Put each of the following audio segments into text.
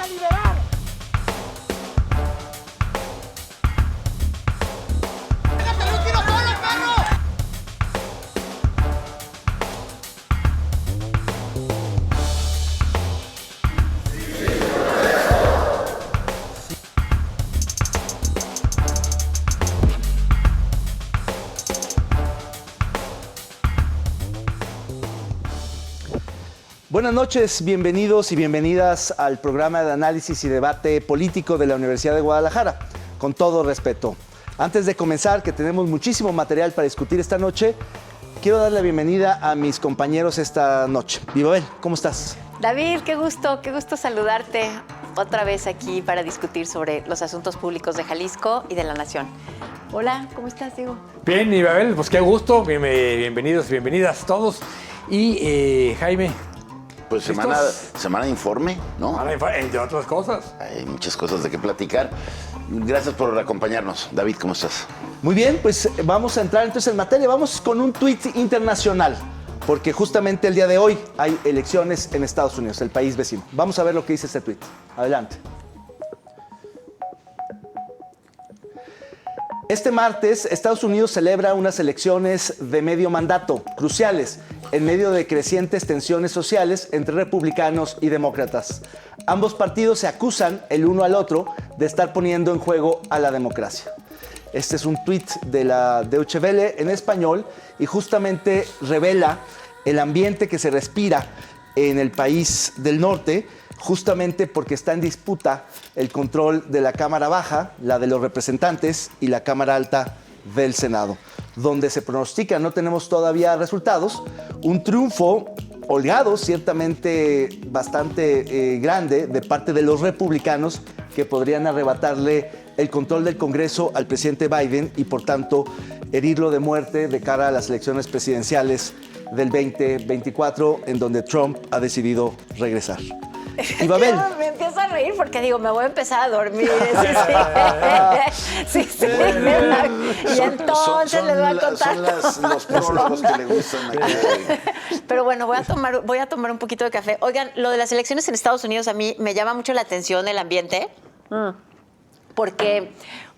a liberar. ¡Pégate un tiro solo, perro! Buenas noches, bienvenidos y bienvenidas al programa de análisis y debate político de la Universidad de Guadalajara. Con todo respeto. Antes de comenzar, que tenemos muchísimo material para discutir esta noche, quiero dar la bienvenida a mis compañeros esta noche. Vivabel, ¿cómo estás? David, qué gusto saludarte otra vez aquí para discutir sobre los asuntos públicos de Jalisco y de la nación. Hola, ¿cómo estás, Diego? Bien, Ibabel, pues qué gusto. Bienvenidos y bienvenidas todos. Y Jaime. Pues semana de informe, ¿no? Entre otras cosas. Hay muchas cosas de qué platicar. Gracias por acompañarnos. David, ¿cómo estás? Muy bien, pues vamos a entrar entonces en materia. Vamos con un tuit internacional, porque justamente el día de hoy hay elecciones en Estados Unidos, el país vecino. Vamos a ver lo que dice este tuit. Adelante. Este martes, Estados Unidos celebra unas elecciones de medio mandato, cruciales, en medio de crecientes tensiones sociales entre republicanos y demócratas. Ambos partidos se acusan el uno al otro de estar poniendo en juego a la democracia. Este es un tuit de la Deutsche Welle en español y justamente revela el ambiente que se respira en el país del norte, justamente porque está en disputa el control de la Cámara Baja, la de los representantes, y la Cámara Alta del Senado, donde se pronostica, no tenemos todavía resultados, un triunfo holgado, ciertamente bastante grande, de parte de los republicanos, que podrían arrebatarle el control del Congreso al presidente Biden y, por tanto, herirlo de muerte de cara a las elecciones presidenciales del 2024, en donde Trump ha decidido regresar. Ibabel. Me empiezo a reír porque digo, me voy a empezar a dormir. Sí. Y entonces les voy a contar. Son los prólogos que le gustan aquí. Pero bueno, voy a tomar un poquito de café. Oigan, lo de las elecciones en Estados Unidos a mí me llama mucho la atención el ambiente.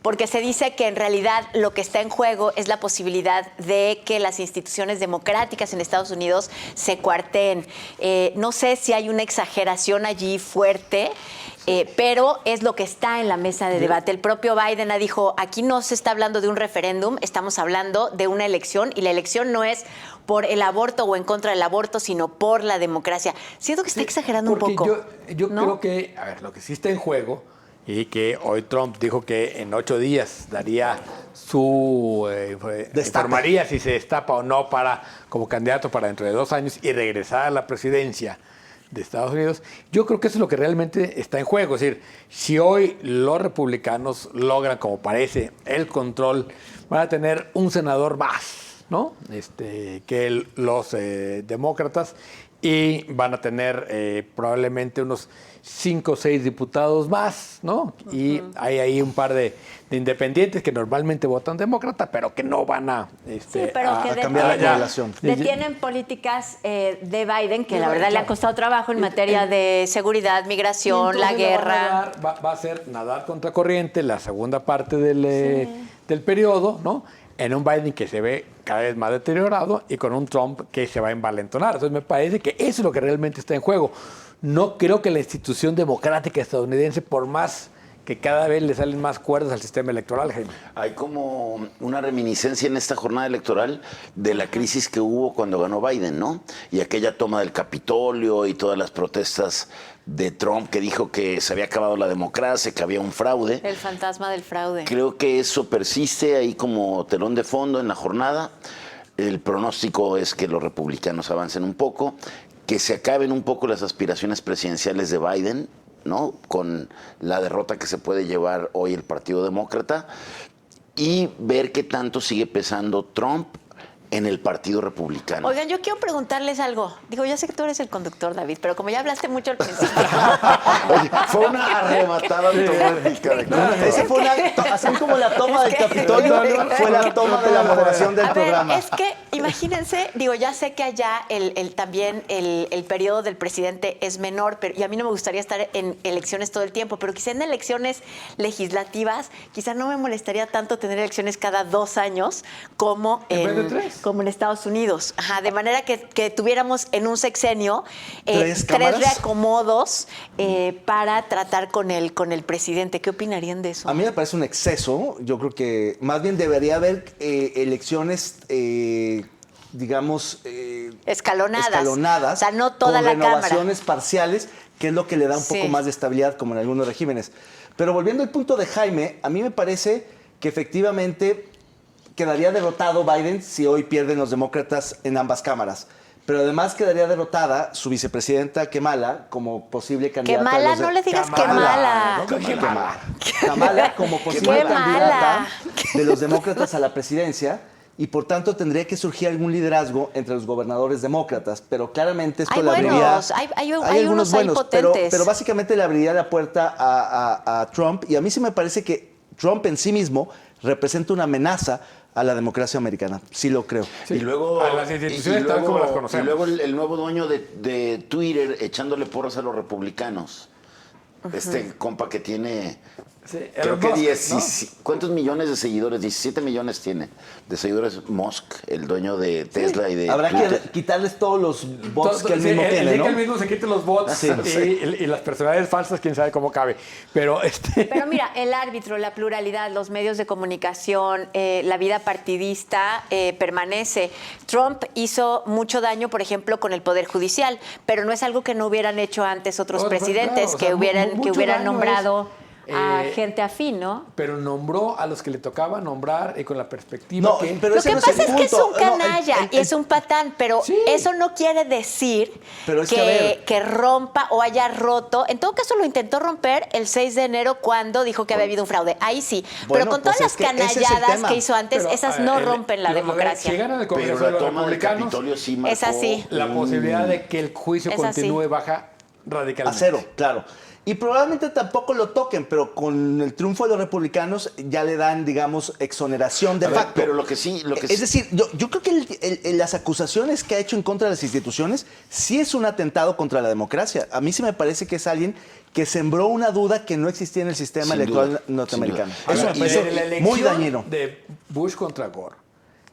Porque se dice que en realidad lo que está en juego es la posibilidad de que las instituciones democráticas en Estados Unidos se cuarteen. No sé si hay una exageración allí fuerte, pero es lo que está en la mesa de debate. El propio Biden dijo, aquí no se está hablando de un referéndum, estamos hablando de una elección, y la elección no es por el aborto o en contra del aborto, sino por la democracia. Siento que está exagerando un poco. Yo ¿no? creo que, a ver, lo que sí está en juego, y que hoy Trump dijo que en 8 días daría su informaría si se destapa o no como candidato para dentro de 2 años y regresar a la presidencia de Estados Unidos. Yo creo que eso es lo que realmente está en juego. Es decir, si hoy los republicanos logran, como parece, el control, van a tener un senador más, ¿no? Que los demócratas, y van a tener probablemente unos 5 o 6 diputados más, ¿no? Y hay ahí un par de independientes que normalmente votan demócrata, pero que no van a cambiar la población. Detienen políticas de Biden que la verdad le han costado trabajo en materia de seguridad, migración, la guerra. Va a ser nadar contra corriente la segunda parte del periodo, ¿no? En un Biden que se ve cada vez más deteriorado y con un Trump que se va a envalentonar. Entonces me parece que eso es lo que realmente está en juego. No creo que la institución democrática estadounidense, por más que cada vez le salen más cuerdas al sistema electoral, Jaime. Hay como una reminiscencia en esta jornada electoral de la crisis que hubo cuando ganó Biden, ¿no? Y aquella toma del Capitolio y todas las protestas de Trump que dijo que se había acabado la democracia, que había un fraude. El fantasma del fraude. Creo que eso persiste ahí como telón de fondo en la jornada. El pronóstico es que los republicanos avancen un poco, que se acaben un poco las aspiraciones presidenciales de Biden, ¿no? Con la derrota que se puede llevar hoy el Partido Demócrata, y ver qué tanto sigue pesando Trump en el Partido Republicano. Oigan, yo quiero preguntarles algo. Digo, ya sé que tú eres el conductor, David, pero como ya hablaste mucho al principio. Oye, fue una arrebatada automática de Esa fue así como la toma del Capitolio, fue la toma de la moderación del programa. Es que imagínense, digo, ya sé que allá también el periodo del presidente es menor, y a mí no me gustaría estar en elecciones todo el tiempo, pero quizá en elecciones legislativas, quizá no me molestaría tanto tener elecciones cada 2 años como como en Estados Unidos. Ajá, de manera que tuviéramos en un sexenio 3 reacomodos para tratar con el presidente. ¿Qué opinarían de eso? A mí me parece un exceso. Yo creo que más bien debería haber elecciones, digamos... escalonadas. O sea, no toda la Cámara. Con renovaciones parciales, que es lo que le da un poco más de estabilidad, como en algunos regímenes. Pero volviendo al punto de Jaime, a mí me parece que efectivamente quedaría derrotado Biden si hoy pierden los demócratas en ambas cámaras. Pero además quedaría derrotada su vicepresidenta Kamala como posible candidata. Kamala, no le digas Kamala. Kamala como posible candidata de los demócratas a la presidencia, y por tanto tendría que surgir algún liderazgo entre los gobernadores demócratas. Pero claramente esto le abriría... Hay algunos buenos, potentes. pero básicamente le abriría la puerta a Trump, y a mí sí me parece que Trump en sí mismo representa una amenaza a la democracia americana. Sí lo creo. Sí. Y luego, a las instituciones tal como las conocemos. Y luego el nuevo dueño de Twitter echándole porras a los republicanos. Este compa que tiene... Sí, creo que Musk, ¿no? ¿Cuántos millones de seguidores? 17 millones tiene de seguidores Musk, el dueño de Tesla y de Habrá Twitter. que quitarles todos los bots que él mismo el tiene, día ¿no? que él mismo se quite los bots y las personalidades falsas, quién sabe cómo cabe. Pero mira, el árbitro, la pluralidad, los medios de comunicación, la vida partidista permanece. Trump hizo mucho daño, por ejemplo, con el Poder Judicial, pero no es algo que no hubieran hecho antes otros presidentes, claro, que hubieran nombrado a gente afín, ¿no? Pero nombró a los que le tocaba nombrar y con la perspectiva que... pero lo que pasa es que es un canalla y es un patán, pero sí. eso no quiere decir Pero es que rompa o haya roto. En todo caso, lo intentó romper el 6 de enero cuando dijo que había habido un fraude. Ahí sí. Bueno, pero con todas las canalladas que hizo antes, Pero, esas no rompen la democracia. Si ganan el Pero Congreso de la los toma del republicanos, Capitolio sí marcó es así. la posibilidad de que el juicio Es así. continúe baja radicalmente. A cero, claro. Y probablemente tampoco lo toquen, pero con el triunfo de los republicanos ya le dan, digamos, exoneración de facto. Pero lo que sí... Es decir, yo creo que las acusaciones que ha hecho en contra de las instituciones sí es un atentado contra la democracia. A mí sí me parece que es alguien que sembró una duda que no existía en el sistema Sin electoral duda, norteamericano. sin duda. Eso Ahora, me y de la parece elección muy dañino. de Bush contra Gore,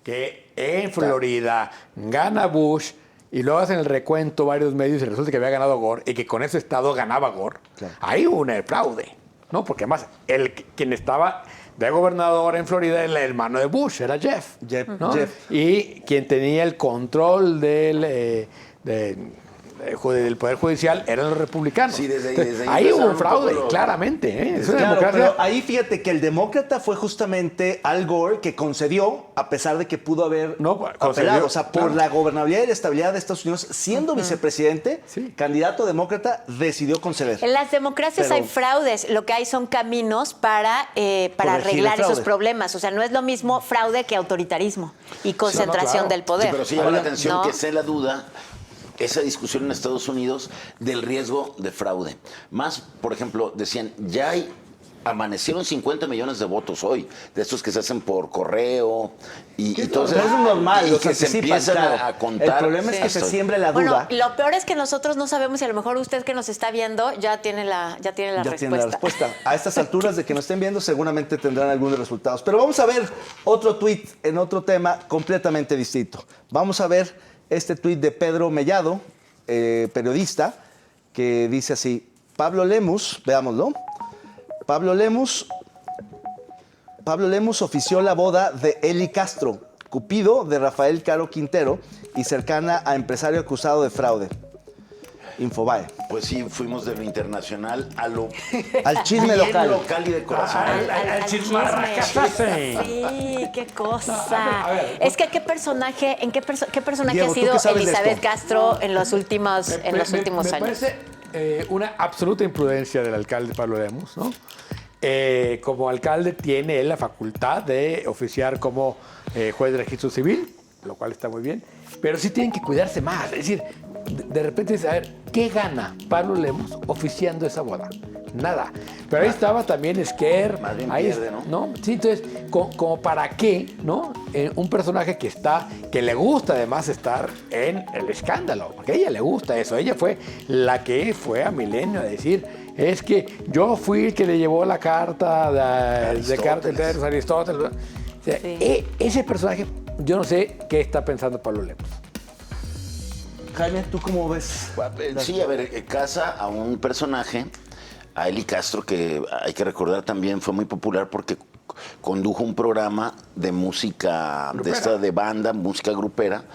que en Florida gana Bush y luego hacen el recuento varios medios y resulta que había ganado Gore y que con ese estado ganaba Gore. Claro. Ahí hubo un fraude, ¿no? Porque además quien estaba de gobernador en Florida era el hermano de Bush, era Jeff. ¿no? Jeff. Y quien tenía el control del Poder Judicial eran los republicanos. Sí, desde ahí ahí hubo empezaron un un fraude, poco claramente. Es una Claro, democracia. pero ahí fíjate que el demócrata fue justamente Al Gore, que concedió, a pesar de que pudo haber concedió, apelado. O sea, por claro. la gobernabilidad y la estabilidad de Estados Unidos, siendo vicepresidente, candidato demócrata, decidió conceder. En las democracias hay fraudes, lo que hay son caminos para arreglar esos problemas. O sea, no es lo mismo fraude que autoritarismo y concentración del poder. Sí, pero sí llama la atención ¿no? que sea la duda esa discusión en Estados Unidos del riesgo de fraude. Más, por ejemplo, decían, amanecieron 50 millones de votos hoy, de estos que se hacen por correo y todo eso. Pero eso es normal, y los que se anticipan, empiezan claro. a contar. El problema es que se siembre la duda. Bueno, lo peor es que nosotros no sabemos y a lo mejor usted que nos está viendo ya tiene la respuesta. A estas alturas de que nos estén viendo seguramente tendrán algunos resultados. Pero vamos a ver otro tuit en otro tema completamente distinto. Vamos a ver este tuit de Pedro Mellado, periodista, que dice así: Pablo Lemus, veámoslo. Pablo Lemus ofició la boda de Eli Castro, cupido de Rafael Caro Quintero y cercana a empresario acusado de fraude. Infobae. Pues sí, fuimos de lo internacional al chisme bien local. local y de corazón. Al chismarracasase. Sí, qué cosa. No, a ver, es que qué personaje Diego, ha ¿tú sido qué sabes de Elizabeth esto? Castro en los últimos años. Me parece una absoluta imprudencia del alcalde Pablo Lemus, ¿no? Como alcalde tiene él la facultad de oficiar como juez de registro civil, lo cual está muy bien, pero sí tienen que cuidarse más. Es decir, de repente dices, a ver, ¿qué gana Pablo Lemus oficiando esa boda? Nada. Pero ahí estaba también Esquer. Más bien ahí pierde, ¿no? Sí, entonces, como para qué, ¿no? Un personaje que le gusta además estar en el escándalo, porque a ella le gusta eso. Ella fue la que fue a Milenio a decir, es que yo fui el que le llevó la carta de Aristóteles. O sea, Sí. Ese personaje, yo no sé qué está pensando Pablo Lemos. Jaime, ¿tú cómo ves? Sí, a ver, casa a un personaje, a Eli Castro, que hay que recordar también fue muy popular porque condujo un programa de música, de banda, música grupera,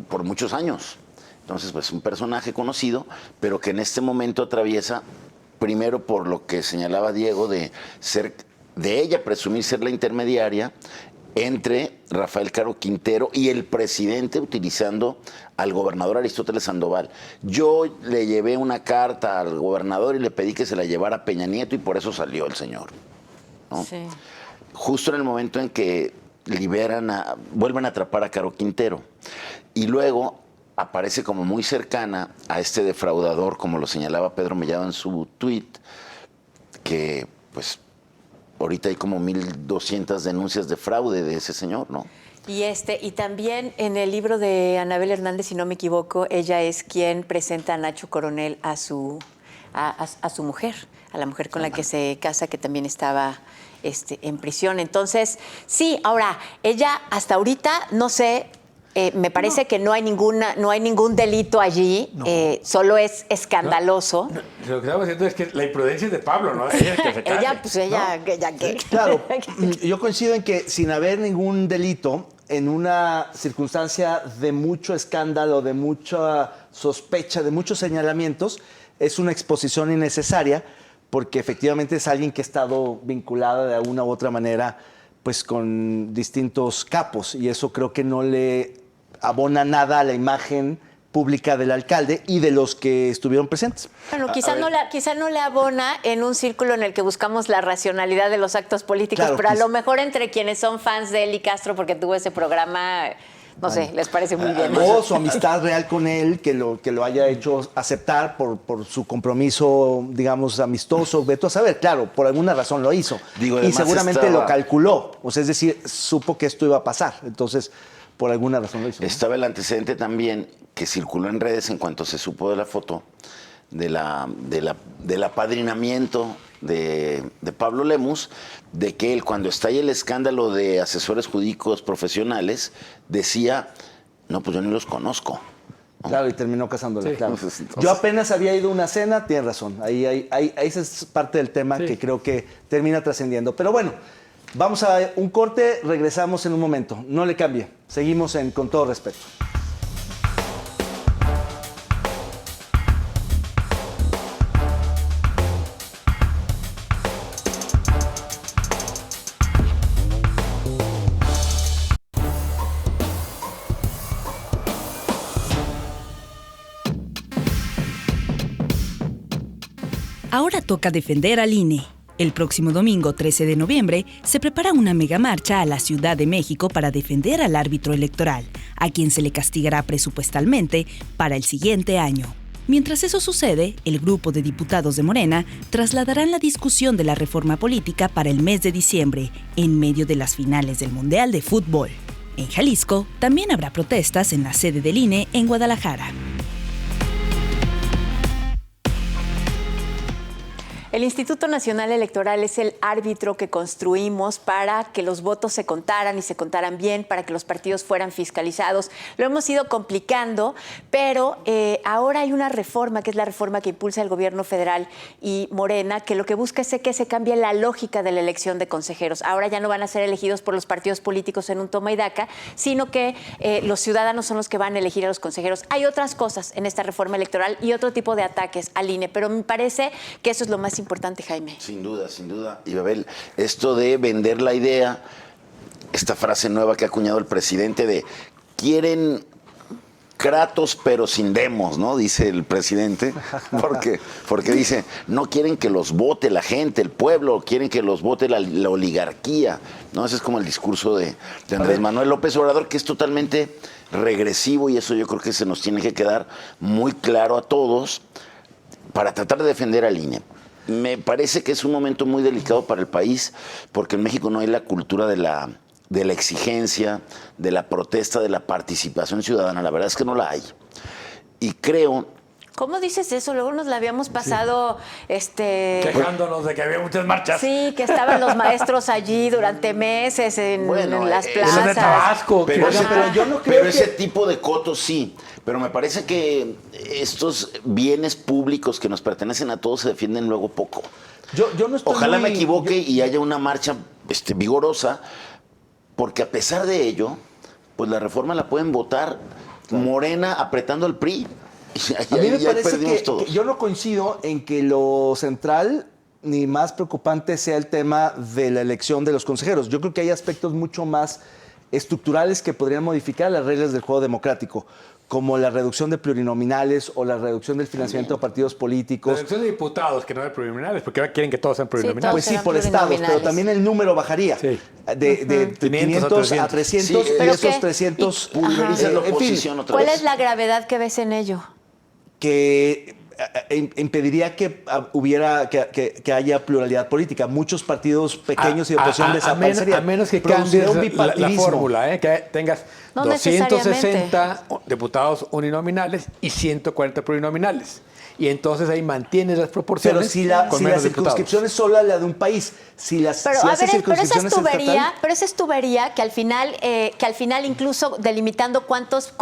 por muchos años. Entonces, pues un personaje conocido, pero que en este momento atraviesa, primero por lo que señalaba Diego, de ella presumir ser la intermediaria entre Rafael Caro Quintero y el presidente, utilizando al gobernador Aristóteles Sandoval. Yo le llevé una carta al gobernador y le pedí que se la llevara a Peña Nieto y por eso salió el señor, ¿no? Sí. Justo en el momento en que vuelven a atrapar a Caro Quintero. Y luego aparece como muy cercana a este defraudador, como lo señalaba Pedro Mellado en su tuit, que pues ahorita hay como 1,200 denuncias de fraude de ese señor, ¿no? Y también en el libro de Anabel Hernández, si no me equivoco, ella es quien presenta a Nacho Coronel a su mujer, a la mujer con la que se casa, que también estaba en prisión. Entonces, sí, ahora, ella hasta ahorita, no sé, me parece que no hay ningún delito allí, solo es escandaloso. Lo que estamos diciendo es que la imprudencia es de Pablo, ¿no? Ella que se case, ella que... Claro, yo coincido en que sin haber ningún delito, en una circunstancia de mucho escándalo, de mucha sospecha, de muchos señalamientos, es una exposición innecesaria porque efectivamente es alguien que ha estado vinculada de alguna u otra manera pues con distintos capos y eso creo que no le abona nada a la imagen pública del alcalde y de los que estuvieron presentes. Bueno, quizá no le abona en un círculo en el que buscamos la racionalidad de los actos políticos, Claro, pero a lo mejor entre quienes son fans de Eli Castro porque tuvo ese programa, no sé, les parece muy bien. O su amistad real con él, que lo haya hecho aceptar por su compromiso, digamos, amistoso. Vete a saber, claro, por alguna razón lo hizo. Digo, y además seguramente lo calculó. O sea, es decir, supo que esto iba a pasar. Entonces, por alguna razón lo hizo, ¿no? Estaba el antecedente también que circuló en redes en cuanto se supo de la foto del apadrinamiento de Pablo Lemus, de que él, cuando estalla el escándalo de asesores jurídicos profesionales, decía, no, pues yo ni los conozco. ¿No? Claro, y terminó casándole, Sí. claro. Entonces, Yo apenas había ido a una cena, tienes razón. Ahí esa es parte del tema que creo que termina trascendiendo. Pero bueno, vamos a un corte, regresamos en un momento. No le cambie. Seguimos Con Todo Respeto. Ahora toca defender al INE. El próximo domingo 13 de noviembre se prepara una megamarcha a la Ciudad de México para defender al árbitro electoral, a quien se le castigará presupuestalmente para el siguiente año. Mientras eso sucede, el grupo de diputados de Morena trasladarán la discusión de la reforma política para el mes de diciembre, en medio de las finales del Mundial de Fútbol. En Jalisco, también habrá protestas en la sede del INE en Guadalajara. El Instituto Nacional Electoral es el árbitro que construimos para que los votos se contaran y se contaran bien, para que los partidos fueran fiscalizados. Lo hemos ido complicando, pero ahora hay una reforma, que es la reforma que impulsa el gobierno federal y Morena, que lo que busca es que se cambie la lógica de la elección de consejeros. Ahora ya no van a ser elegidos por los partidos políticos en un toma y daca, sino que los ciudadanos son los que van a elegir a los consejeros. Hay otras cosas en esta reforma electoral y otro tipo de ataques al INE, pero me parece que eso es lo más importante, Jaime. Sin duda, sin duda. Y Babel, esto de vender la idea, esta frase nueva que ha acuñado el presidente de quieren Kratos pero sin demos, ¿no? Dice el presidente, porque dice, no quieren que los vote la gente, el pueblo, quieren que los vote la oligarquía, ¿no? Ese es como el discurso de Andrés Manuel López Obrador, que es totalmente regresivo y eso yo creo que se nos tiene que quedar muy claro a todos para tratar de defender al INE. Me parece que es un momento muy delicado para el país, porque en México no hay la cultura de la exigencia, de la protesta, de la participación ciudadana. La verdad es que no la hay. Y creo... ¿Cómo dices eso? Luego nos la habíamos pasado, quejándonos de que había muchas marchas. Sí, que estaban los maestros allí durante meses en las plazas. Los de Tabasco. Pero yo no creo que... ese tipo de cotos sí. Pero me parece que estos bienes públicos que nos pertenecen a todos se defienden luego poco. Yo no estoy Ojalá muy- me equivoque y haya una marcha vigorosa, porque a pesar de ello, pues la reforma la pueden votar Morena apretando al PRI. A mí me Ya parece perdimos que todos. yo no coincido en que lo central ni más preocupante sea el tema de la elección de los consejeros. Yo creo que hay aspectos mucho más estructurales que podrían modificar las reglas del juego democrático, como la reducción de plurinominales o la reducción del financiamiento de partidos La políticos. elección de diputados, que no hay plurinominales, porque ahora quieren que todos sean plurinominales. Pues sí, serán por estados, pero plurinominales. también el número bajaría Sí. de 500 a 300 Sí, y pero esos ¿qué? 300 Pulverizar la en fin, oposición otra ¿Cuál vez. es la gravedad que ves en ello? que impediría que haya pluralidad política. Muchos partidos pequeños y de oposición desaparecerían. A menos que Produciría cambies un la bipartidismo. fórmula, que tengas No 260 diputados uninominales y 140 plurinominales. Y entonces ahí mantienes las proporciones Pero si la con menos circunscripción es solo la de un país, si las Pero si a haces ver, pero esa es circunscripciones tubería, estatal- pero esa es tubería que al final incluso delimitando cuántos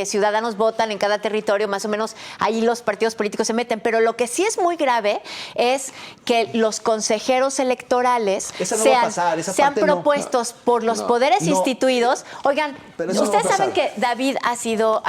ciudadanos votan en cada territorio, más o menos ahí los partidos políticos se meten. Pero lo que sí es muy grave es que los consejeros electorales Esa no va a pasar, esa sean parte no. propuestos por los poderes no. instituidos. Oigan, Pero eso no ustedes va a saben pasar. que David ha sido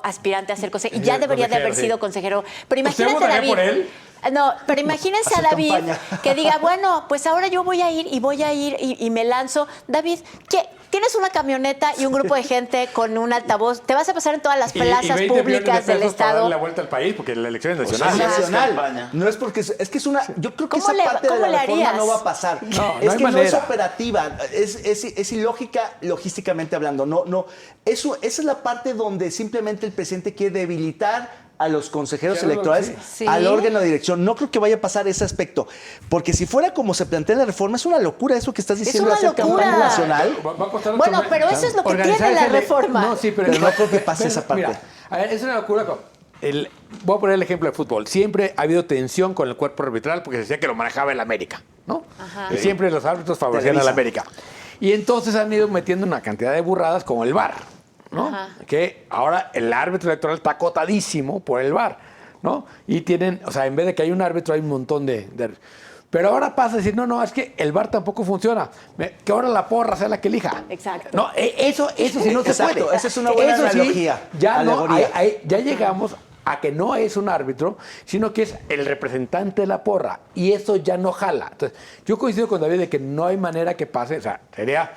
aspirante a ser consejero y ya debería de haber consejero, sí. sido consejero. Pero ¿Usted imagínate, votaría David. por él? No, pero imagínense a Hacer David campaña. que diga, bueno, pues ahora yo voy a ir y me lanzo. David, ¿qué? Tienes una camioneta y un grupo de gente con un altavoz. Te vas a pasar en todas las Y plazas 20 millones públicas de del pesos para Estado. darle la vuelta al país, porque la elección es Es nacional. Ajá. nacional. campaña. No es porque es que es una. Yo creo que ¿Cómo esa le- parte de cómo la le reforma harías? no va a pasar. No, es no hay que no es manera. operativa, es ilógica logísticamente hablando. No, esa es la parte donde simplemente el presidente quiere debilitar a los consejeros Claro, electorales, sí. al órgano de dirección. No creo que vaya a pasar ese aspecto, porque si fuera como se plantea en la reforma, es una locura eso que estás diciendo de una hacer campaña locura. nacional. Va a costar Bueno, mucho pero más. eso es lo que Organizar tiene la ese ele- reforma. No, sí, pero Pero no creo que pase pero, esa parte. Mira, a ver, es una locura. Voy a poner el ejemplo de fútbol. Siempre ha habido tensión con el cuerpo arbitral porque se decía que lo manejaba el América, ¿no? Y siempre los árbitros favorecían al Televisa. América. Y entonces han ido metiendo una cantidad de burradas como el VAR, ¿no? Ajá. Que ahora el árbitro electoral está acotadísimo por el VAR, ¿no? Y tienen, o sea, en vez de que hay un árbitro, hay un montón de... Pero ahora pasa a decir, no, es que el VAR tampoco funciona. Que ahora la porra sea la que elija. Exacto. No, eso sí no se Exacto, puede. esa es una buena Eso sí, analogía, ya alegoría. ya llegamos a que no es un árbitro, sino que es el representante de la porra. Y eso ya no jala. Entonces, yo coincido con David de que no hay manera que pase. O sea, sería,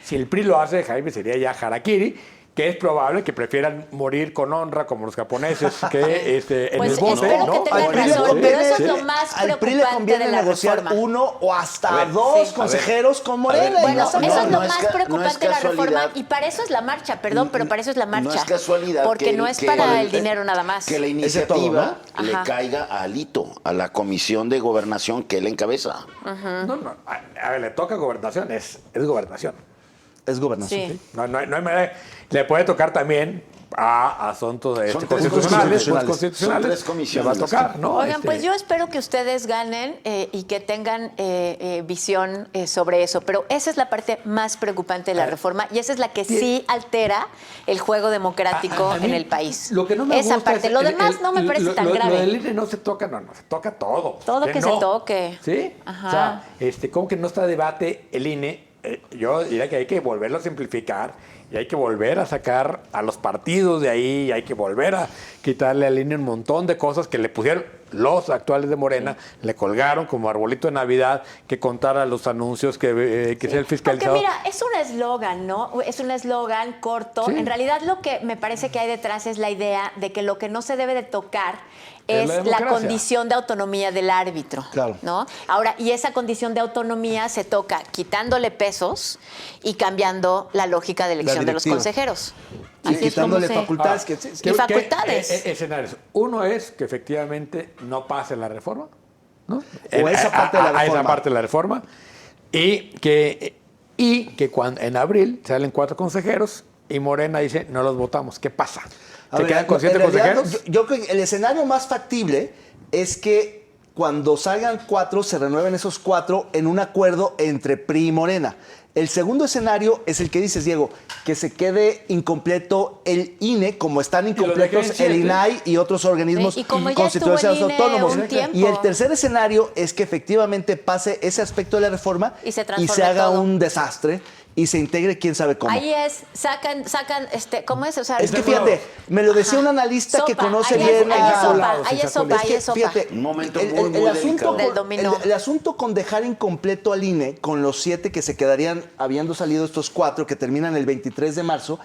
si el PRI lo hace, Jaime, sería ya harakiri, que es probable que prefieran morir con honra como los japoneses que en Pues el bote, espero ¿no? que tengan Al PRI le razón, conviene- pero eso es lo más al PRI le preocupante conviene de la negociar reforma. uno o hasta A ver, dos sí. consejeros con Morena. Bueno, y no- eso es lo no es más ca- no preocupante es de la reforma casualidad. y para eso es la marcha, perdón, pero para eso es la marcha. No es casualidad. Porque que no es que para el dinero nada más. Que la Es de todo, iniciativa ¿no? le Ajá. caiga a Alito, a la comisión de gobernación que él encabeza. No, a ver, le toca gobernación, es gobernación. Es gobernación. Sí. No hay manera. Le puede tocar también a asuntos Son tres constitucionales. constitucionales. Son tres comisiones Le va a las tocar, que- ¿no? Oigan, pues yo espero que ustedes ganen y que tengan visión sobre eso, pero esa es la parte más preocupante de la reforma y esa es la que sí altera el juego democrático A mí en el país. Lo que no me esa gusta parte, es lo demás no me parece tan grave. Lo del INE no se toca, no, se toca todo. Todo que se no. toque. ¿Sí? Ajá. O sea, ¿cómo que no está a debate el INE? Yo diría que hay que volverlo a simplificar y hay que volver a sacar a los partidos de ahí y hay que volver a quitarle al INE un montón de cosas que le pusieron los actuales de Morena, le colgaron como arbolito de Navidad, que contara los anuncios, que sea el Porque fiscalizador. mira, es un eslogan, ¿no? Es un eslogan corto. Sí. En realidad lo que me parece que hay detrás es la idea de que lo que no se debe de tocar Es es la la democracia. condición de autonomía del árbitro. Claro. ¿No? Ahora, y esa condición de autonomía se toca quitándole pesos y cambiando la lógica de elección de los directiva. consejeros. Sí, Así es como quitándole se- facultades. Ahora, que- Y facultades. escenarios. Uno es que efectivamente no pase la reforma. ¿no? O esa parte de la a esa reforma. parte de la reforma. Y que cuando, en abril salen 4 consejeros y Morena dice, no los votamos. ¿Qué pasa? A ¿Se ver, quedan con 7 en realidad, consejeros? yo creo que el escenario más factible es que cuando salgan 4, se renueven esos 4 en un acuerdo entre PRI y Morena. El segundo escenario es el que dices, Diego, que se quede incompleto el INE, como están incompletos dejen el 7. INAI y otros organismos Sí, y como ya constitucionales estuvo el INE autónomos. un tiempo. Y el tercer escenario es que efectivamente pase ese aspecto de la reforma Y se transforme haga todo. un desastre y se integre quién sabe cómo. Ahí sacan, ¿cómo es? O sea, Es que fíjate, me lo decía un analista que conoce bien Ahí es sopa. Fíjate, Un momento el muy asunto delicado. Del dominó. el asunto con dejar incompleto al INE, con los 7 que se quedarían habiendo salido estos 4 que terminan el 23 de marzo,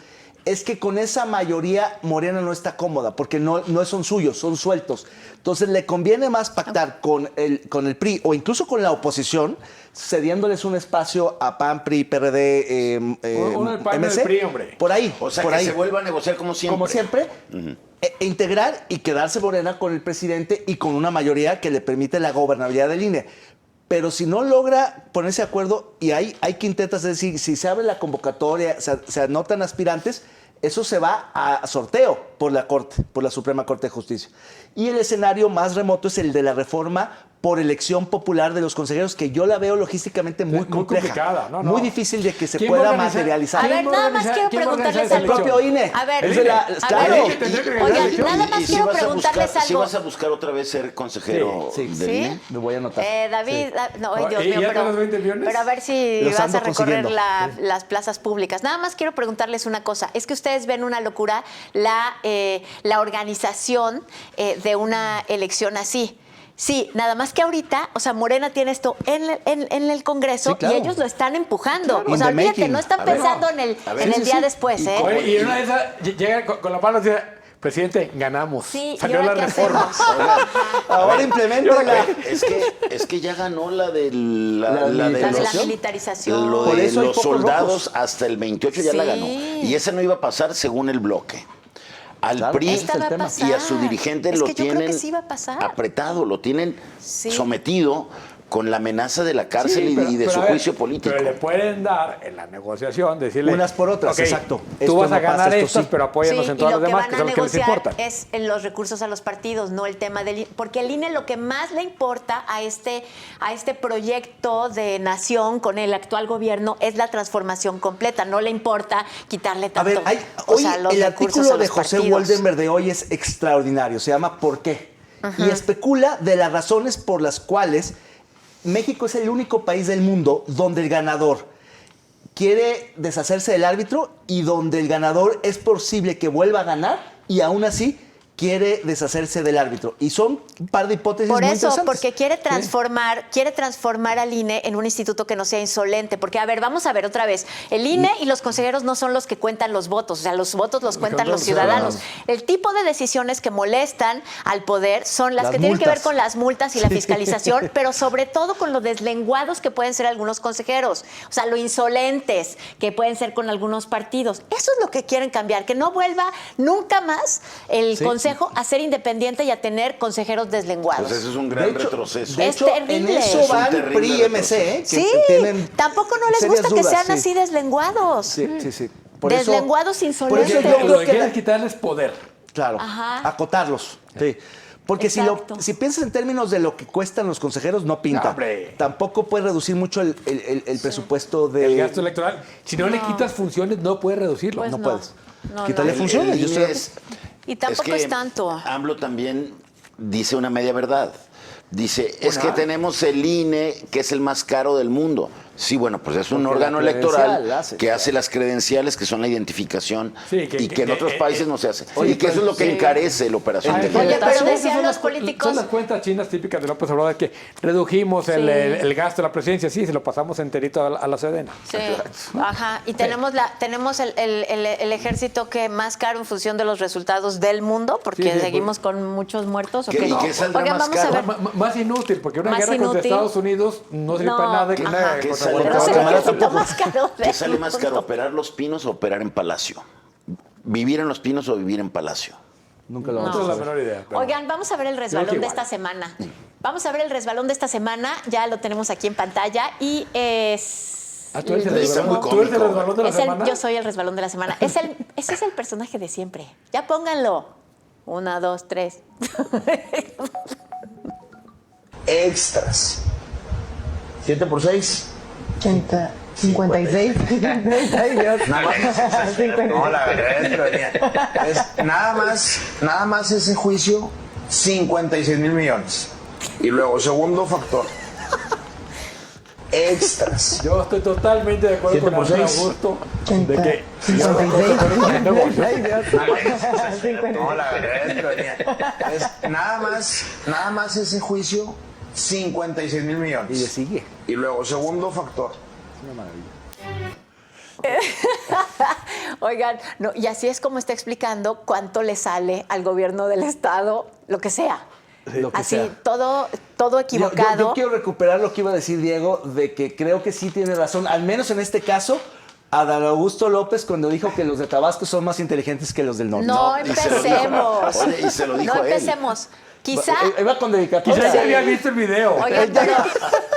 es que con esa mayoría Morena no está cómoda, porque no son suyos, son sueltos. Entonces le conviene más pactar con el PRI o incluso con la oposición, cediéndoles un espacio a PAN, PRI, PRD, Uno del PAN, uno del MC, PRI, hombre. por ahí. O sea, por que ahí. se vuelva a negociar como siempre. Como siempre, integrar y quedarse Morena con el presidente y con una mayoría que le permite la gobernabilidad del INE. Pero si no logra ponerse de acuerdo y hay quintetas, es decir, si se abre la convocatoria, se anotan aspirantes, eso se va a sorteo por la Corte, por la Suprema Corte de Justicia. Y el escenario más remoto es el de la reforma por elección popular de los consejeros, que yo la veo logísticamente muy compleja. complicada, ¿no? Muy difícil de que se ¿Quién va a pueda organizar? materializar. A ver, nada más quiero ¿Quién va a organizar preguntarles esa El propio INE. A ver, Es de la- a claro. ver, INE tendría que organizar oigan, elección. nada más quiero preguntarles algo. Si vas a buscar otra vez ser consejero Sí, del ¿Sí? INE. Me voy a anotar. David, no, ay, ¿Y Dios mío, ya pero, con los 20 millones? pero a ver si Los vas ando a recorrer consiguiendo. las plazas públicas. Nada más quiero preguntarles una cosa. Es que ustedes ven una locura la organización de una elección así. Sí, nada más que ahorita, o sea, Morena tiene esto en el Congreso Sí, claro. y ellos lo están empujando. Claro. O sea, In the olvídate, making. no están A ver, pensando no. en el A ver, sí, día sí. después, ¿eh? Oye, y en una de esas llega con la mano y dice, presidente, ganamos. Sí, ¿y Salió ahora la qué reforma. hacemos? Ahora implementenla. Es que ya ganó la de La La de la militarización. militarización. Lo Por de eso hay los focos soldados rojos. hasta el 28 ya la Sí. ganó. Y esa no iba a pasar según el bloque. Al Claro, PRI ese es el tema. y a su dirigente Es lo que yo creo tienen que sí va a pasar. apretado, lo tienen Sí. sometido con la amenaza de la cárcel Sí, y de pero su a ver, juicio político. Pero le pueden dar en la negociación, decirle... Unas por otras, "Ok, exacto. Tú Esto vas a no pasa, ganar esto estas, sí". pero apóyanos Sí, en todas y las lo que demás, van que a son las que les negociar importan. es en los recursos a los partidos, no el tema del INE. Porque el INE lo que más le importa a este proyecto de nación con el actual gobierno es la transformación completa. No le importa quitarle A tanto. ver, o hoy sea, los el recursos artículo a de los José partidos. Woldenberg de hoy es extraordinario. Se llama ¿Por qué? Y especula de las razones por las cuales México es el único país del mundo donde el ganador quiere deshacerse del árbitro y donde el ganador es posible que vuelva a ganar y aún así quiere deshacerse del árbitro. Y son un par de hipótesis Por muy eso, interesantes. porque quiere transformar al INE en un instituto que no sea insolente. Porque, a ver, vamos a ver otra vez. El INE y los consejeros no son los que cuentan los votos. O sea, los votos los cuentan los ciudadanos. El tipo de decisiones que molestan al poder son las Las que tienen que ver multas. con las multas y la Sí. fiscalización, pero sobre todo con los deslenguados que pueden ser algunos consejeros. O sea, lo insolentes que pueden ser con algunos partidos. Eso es lo que quieren cambiar. Que no vuelva nunca más el Sí. consejo a ser independiente y a tener consejeros deslenguados. Pues eso es un De gran hecho, retroceso. de Es hecho, en terrible. eso Es un van terrible PRI y MC, que Sí, tienen tampoco no les serias gusta que dudas, sean sí. así deslenguados. Sí. Deslenguados Por insolentes. eso yo Lo creo que que quieren es quitarles poder. claro, Ajá. acotarlos. Sí. Porque Exacto. si piensas en términos de lo que cuestan los consejeros, no pinta. No, hombre. Tampoco puede reducir mucho el presupuesto de... El gasto electoral. Si no le quitas funciones, no puedes reducirlo. Pues no no. puedes. No, Quítale no. funciones. Yo INE estoy- Y tampoco que es tanto. AMLO también dice una media verdad. Dice, es que tenemos el INE, que es el más caro del mundo. Sí, bueno, pues es un Porque la órgano credencial electoral hace, que claro. hace las credenciales, que son la identificación, Sí, y que en otros países no se hace. Oye, y que eso es lo que sí. encarece la operación Ay, del Oye, INE. pero esas decían son los las políticos- Son las cuentas chinas típicas de López Obrador que redujimos el gasto de la presidencia. Sí, se lo pasamos enterito a la Sedena. Sí, ajá. Y tenemos el ejército que más caro en función de los resultados del mundo, porque Sí, sí, seguimos con muchos muertos. ¿o ¿Qué- qué? y qué saldrá Oigan, más vamos a caro? ver. Más inútil, porque una Más guerra contra inútil. Estados Unidos no sirve No, para nada. ajá. Una ¿Qué contra sale Pero más es el caro? ejército más caro ¿Qué del sale más caro, mundo. operar los pinos o operar en Palacio? ¿Vivir en los pinos o vivir en Palacio? Nunca lo No vamos tengo a la saber. menor idea. pero- Oigan, vamos a ver el Creo resbalón que de igual. esta semana. Vamos a ver el resbalón de esta semana. Ya lo tenemos aquí en pantalla y es... ¿Tú eres el mismo. resbalón, ¿tú eres el resbalón de la semana? Yo soy el resbalón de la semana. Ese es el personaje de siempre. Ya pónganlo. 1, 2, 3. Extras. 7 por 6. 56. Ay, Dios. No, la verdad es nada más ese juicio, 56 mil millones. Y luego, segundo factor. Extras. Yo estoy totalmente de acuerdo 7 con por Adrián 6. Augusto de que 56. Ay, Dios. No, la verdad es nada más ese juicio, 56 mil millones. Y le sigue. Y luego, segundo factor. Oigan, no, y así es como está explicando cuánto le sale al gobierno del estado, lo que sea. Lo que Así, sea. todo equivocado. Yo quiero recuperar lo que iba a decir Diego, de que creo que sí tiene razón, al menos en este caso, Adán Augusto López cuando dijo que los de Tabasco son más inteligentes que los del norte. No y se lo dijo. empecemos. Oye, y se lo dijo No él. empecemos. Quizá... Iba con dedicatoria. quizás ya había visto el video. Oigan,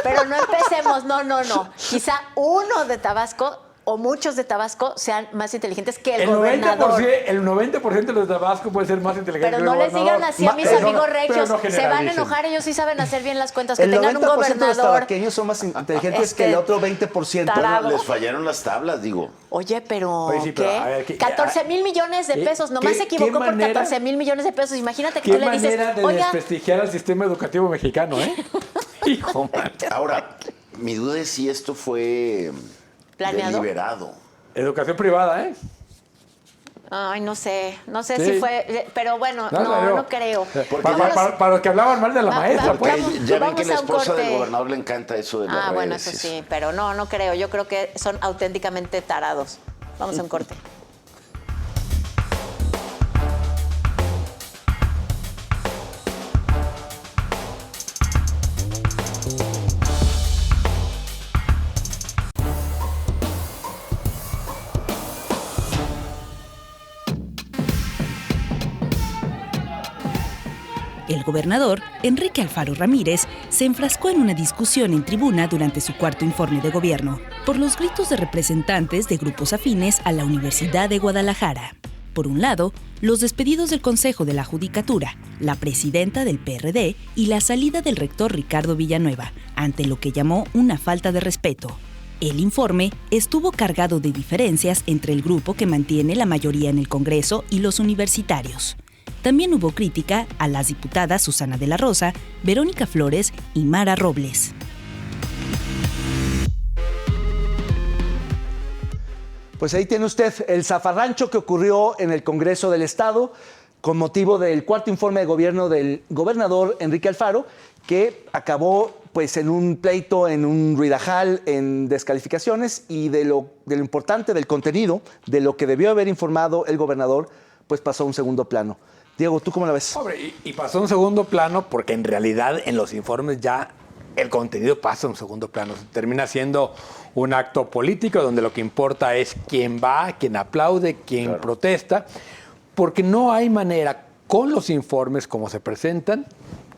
pero no empecemos, no. Quizá uno de Tabasco o muchos de Tabasco sean más inteligentes que el gobernador. El 90% de los de Tabasco puede ser más inteligente Pero que no el les digan gobernador. así a mis Pero amigos no regios. Se van a generalicen. enojar, ellos sí saben hacer bien las cuentas. Que El tengan un 90% de los gobernador. tabaqueños son más inteligentes que el otro 20%. tarado. Bueno, les fallaron las tablas, digo. Oye, pero, Oye, sí, pero, ¿qué? a ver, ¿qué- 14 mil millones de pesos. Nomás ¿qué- se equivocó qué por manera- 14 mil millones de pesos. Imagínate que Qué tú le dices, manera de oiga, desprestigiar al sistema educativo mexicano, ¿eh? Hijo, man. Ahora, mi duda es si esto fue ¿Planeado? deliberado. Educación privada, ¿eh? ay, no sé Sí. si fue, pero bueno, no creo. Para los que hablaban mal de la maestra, va- pues. vamos- Ya ven vamos que la a un esposa del corte. gobernador le encanta eso de las redes. Bueno, eso sí, pero no creo. Yo creo que son auténticamente tarados. Vamos a un corte. El gobernador, Enrique Alfaro Ramírez, se enfrascó en una discusión en tribuna durante su cuarto informe de gobierno por los gritos de representantes de grupos afines a la Universidad de Guadalajara. Por un lado, los despedidos del Consejo de la Judicatura, la presidenta del PRD y la salida del rector Ricardo Villanueva, ante lo que llamó una falta de respeto. El informe estuvo cargado de diferencias entre el grupo que mantiene la mayoría en el Congreso y los universitarios. También hubo crítica a las diputadas Susana de la Rosa, Verónica Flores y Mara Robles. Pues ahí tiene usted el zafarrancho que ocurrió en el Congreso del Estado con motivo del cuarto informe de gobierno del gobernador Enrique Alfaro, que acabó pues en un pleito, en un ruidajal, en descalificaciones y de lo importante del contenido, de lo que debió haber informado el gobernador, pues pasó a un segundo plano. Diego, ¿tú cómo la ves? Hombre, y pasó a un segundo plano porque en realidad en los informes ya el contenido pasa a un segundo plano. Termina siendo un acto político donde lo que importa es quién va, quién aplaude, quién protesta, porque no hay manera con los informes como se presentan,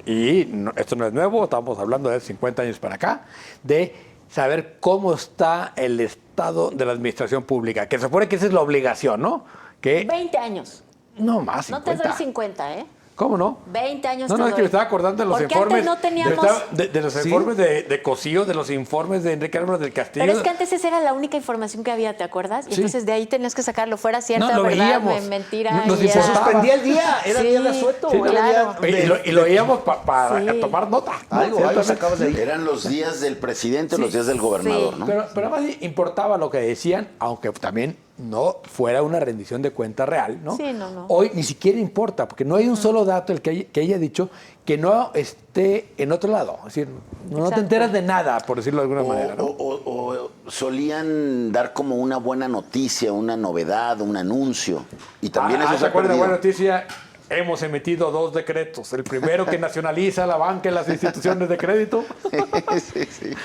y esto no es nuevo, estamos hablando de 50 años para acá, de saber cómo está el estado de la administración pública, que se supone que esa es la obligación, ¿no? Que 20 años. no más, No 50. te doy 50, ¿eh? ¿Cómo no? 20 años No, te es que doy. me estaba acordando de los Porque informes. antes no teníamos... de los informes de Cosío, de los informes de Enrique Álvarez del Castillo. Pero es que antes esa era la única información que había, ¿te acuerdas? Y Sí. entonces de ahí tenías que sacarlo, fuera cierta, No, lo verdad, veíamos. mentira. Nos y Se era- suspendía el día, era Sí, día de asueto. sí, era claro. día Y lo veíamos para Sí. tomar nota. Algo sacabas de ahí. Eran los días del presidente, Sí. los días del gobernador, Sí. ¿no? Pero además importaba lo que decían, aunque también no fuera una rendición de cuenta real, ¿no? Sí, no. Hoy ni siquiera importa, porque no hay un solo dato el que haya dicho que no esté en otro lado. Es decir, no te Exacto. enteras de nada, por decirlo de alguna manera, ¿no? O solían dar como una buena noticia, una novedad, un anuncio. Y también eso ¿se se ha acuerdan de perdido. buena noticia? hemos emitido 2 decretos. El primero que nacionaliza la banca y las instituciones de crédito.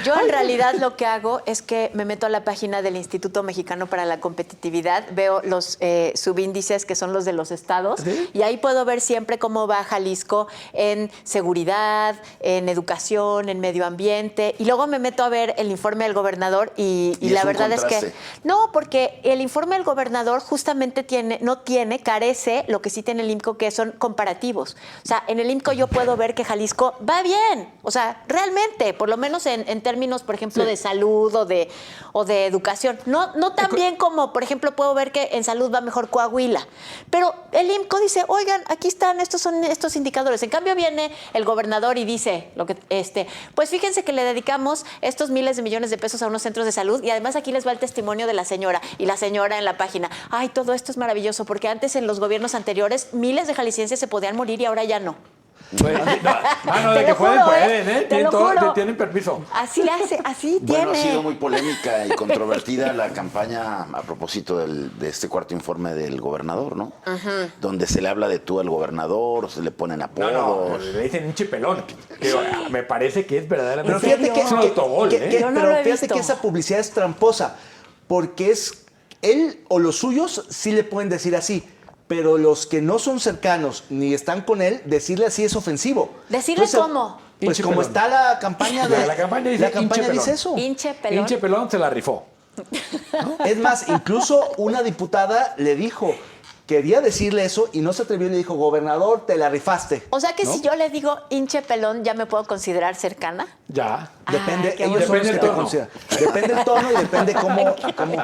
Yo en realidad lo que hago es que me meto a la página del Instituto Mexicano para la Competitividad, veo los subíndices que son los de los estados, ¿Sí? y ahí puedo ver siempre cómo va Jalisco en seguridad, en educación, en medio ambiente, y luego me meto a ver el informe del gobernador y Y la es un verdad es que contraste. no, porque el informe del gobernador justamente carece lo que sí tiene el IMCO, que son comparativos. O sea, en el IMCO yo puedo ver que Jalisco va bien. O sea, realmente, por lo menos en términos, por ejemplo, de salud o de educación. No tan bien como, por ejemplo, puedo ver que en salud va mejor Coahuila. Pero el IMCO dice, oigan, aquí están, estos son estos indicadores. En cambio viene el gobernador y dice, pues fíjense que le dedicamos estos miles de millones de pesos a unos centros de salud, y además aquí les va el testimonio de la señora, y la señora en la página. Ay, todo esto es maravilloso, porque antes en los gobiernos anteriores miles de jaliscienses se podían morir y ahora ya no. No, Te de lo que pueden, juro, ¿eh? Te lo juro. Tienen permiso. Así Bueno, ha tiene. sido muy polémica y controvertida la campaña a propósito de este cuarto informe del gobernador, ¿no? Donde se le habla de tú al gobernador, se le ponen apodos. No, le dicen hinche pelón. Que me parece que es verdaderamente Pero fíjate que, es un autogol, Yo no pero lo he fíjate visto. que esa publicidad es tramposa, porque es él o los suyos sí le pueden decir así, pero los que no son cercanos ni están con él, decirle así es ofensivo. ¿Decirle cómo? Pues Hinche como pelón. está la campaña de La campaña dice hinche pelón. eso. Hinche pelón. Hinche pelón se la rifó. Es más, incluso una diputada le dijo, quería decirle eso y no se atrevió y le dijo, gobernador, te la rifaste. O sea que ¿no? si yo le digo hinche pelón, ¿ya me puedo considerar cercana? Ya. Depende, qué ellos son los Depende que el te tono. consideran. Depende el tono y depende cómo.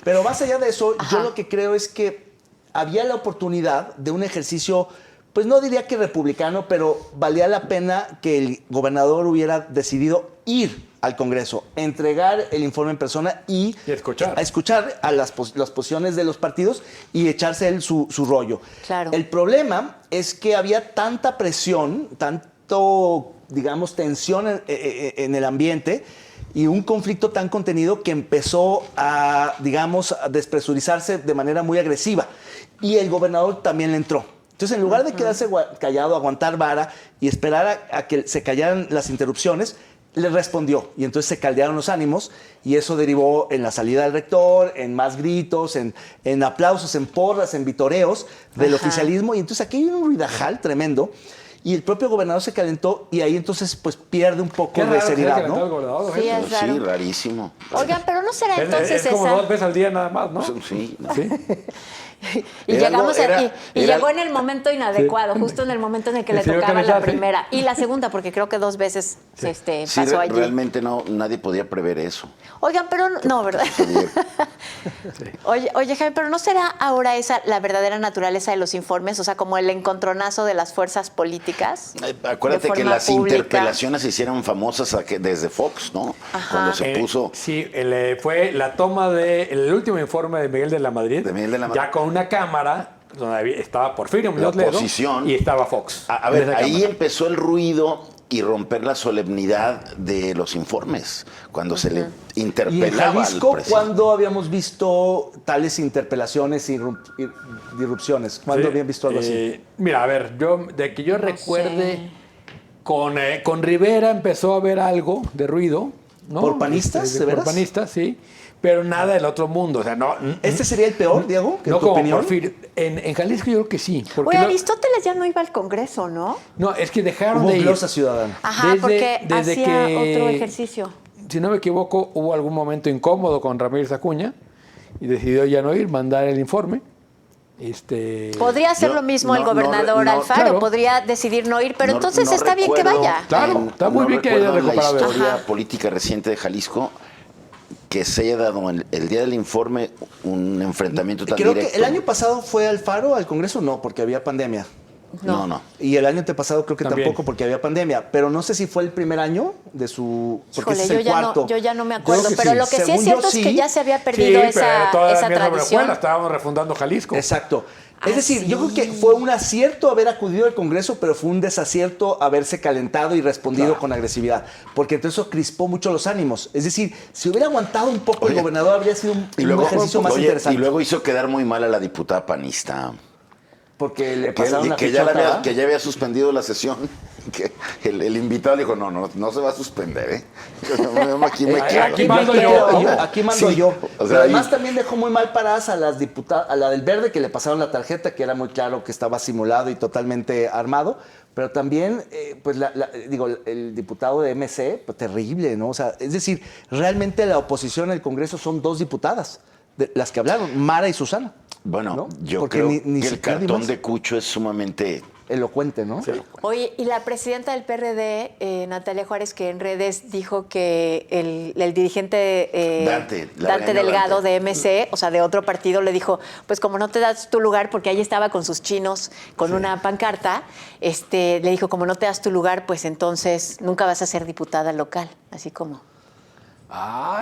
Pero más allá de eso, yo lo que creo es que había la oportunidad de un ejercicio, pues no diría que republicano, pero valía la pena que el gobernador hubiera decidido ir al Congreso, entregar el informe en persona y escuchar. a escuchar a las posiciones de los partidos y echarse él su rollo. Claro. El problema es que había tanta presión, tanto, digamos, tensión en el ambiente y un conflicto tan contenido que empezó a, digamos, a despresurizarse de manera muy agresiva. Y el gobernador también le entró. Entonces, en lugar de quedarse callado, aguantar vara y esperar a que se callaran las interrupciones, le respondió. Y entonces se caldearon los ánimos y eso derivó en la salida del rector, en más gritos, en aplausos, en porras, en vitoreos del oficialismo. Y entonces aquí hay un ruidajal tremendo. Y el propio gobernador se calentó y ahí entonces pues pierde un poco Qué de raro que se haya seriedad, calentado el ¿no? gobernador, Sí, gente. es raro. Sí, rarísimo. Oigan, pero no será entonces es como esa. 2 veces al día nada más, ¿no? Sí, no. Sí. Y Era llegamos algo- aquí. Y era- llegó en el momento inadecuado, justo en el momento en el que le Sí, tocaba que me la hace. primera. Y la segunda, porque creo que 2 veces Sí, pasó allí. realmente nadie podía prever eso. Oigan, pero no, ¿verdad? Oye, Jaime, pero ¿no será ahora esa la verdadera naturaleza de los informes? O sea, como el encontronazo de las fuerzas políticas. Acuérdate de que forma las pública. interpelaciones se hicieron famosas desde Fox, ¿no? Ajá. Cuando se puso... Sí, fue la toma del último informe de Miguel de la Madrid. De Miguel de la Madrid. Ya con una cámara donde estaba Porfirio Muñoz La Ledo oposición. y estaba Fox. A ver, En esa ahí cámara. empezó el ruido y romper la solemnidad de los informes, cuando se le Y en interpelaba Jalisco, al presidente. ¿cuándo habíamos visto tales interpelaciones y disrupciones? ¿Cuándo Sí, habían visto algo así? Mira, a ver, de que yo recuerde, con Rivera empezó a haber algo de ruido, ¿no? ¿Por panistas, de veras? Por panistas, sí. Pero nada del otro mundo. O sea, no. ¿Este sería el peor, Diego? No ¿En tu como opinión? Porfirio. En Jalisco yo creo que sí. Porque Oye, no, Aristóteles ya no iba al Congreso, ¿no? no, es que dejaron Hubo de ir. glosa ciudadana. Ajá, Desde- porque desde hacía que- otro ejercicio. Si no me equivoco, hubo algún momento incómodo con Ramírez Acuña y decidió ya no ir, mandar el informe. Podría hacer Yo- lo mismo el no, gobernador no, Alfaro, claro. podría decidir no ir, pero No- entonces no está bien que recuerdo vaya. Claro, está muy bien que haya recuerdo en la recuperado eso. historia Ajá. política reciente de Jalisco que se haya dado el día del informe un enfrentamiento tan Creo directo. que el año pasado fue Alfaro al Congreso, no, porque había pandemia. No. Y el año antepasado creo que También. tampoco porque había pandemia. Pero no sé si fue el primer año de su... Porque Híjole, ese es el cuarto. yo ya no me acuerdo, Creo que pero sí. lo que sí Según es cierto yo, es que sí. ya se había perdido Sí, esa pero todavía esa sobre tradición. Juela, estábamos refundando Jalisco. Exacto. Es Ah, decir, sí. yo creo que fue un acierto haber acudido al Congreso, pero fue un desacierto haberse calentado y respondido Claro. con agresividad. Porque entonces eso crispó mucho los ánimos. Es decir, si hubiera aguantado un poco Oye, el gobernador, habría sido un ejercicio más oye, interesante. y luego hizo quedar muy mal a la diputada panista. porque le pasaron la que ya fichota. había suspendido la sesión, que ya había suspendido la sesión, que el invitado le dijo, no se va a suspender, ¿eh? Aquí me quedo. Aquí mando yo. Aquí mando Sí, yo. o sea, Pero además ahí- también dejó muy mal paradas a las diputadas, a la del verde que le pasaron la tarjeta, que era muy claro que estaba simulado y totalmente armado. Pero también, pues, el diputado de MC, pues, terrible, ¿no? O sea, es decir, realmente la oposición en el Congreso son 2 diputadas, las que hablaron, Mara y Susana. Bueno, ¿no? yo Porque creo ni que el siquiera cartón dimos de Cucho es sumamente... elocuente, ¿no? Sí. Oye, y la presidenta del PRD, Natalia Juárez, que en redes dijo que el dirigente Dante Delgado Dante. de MC, o sea, de otro partido, le dijo, pues como no te das tu lugar, porque ahí estaba con sus chinos, con una pancarta, le dijo, como no te das tu lugar, pues entonces nunca vas a ser diputada local, así como...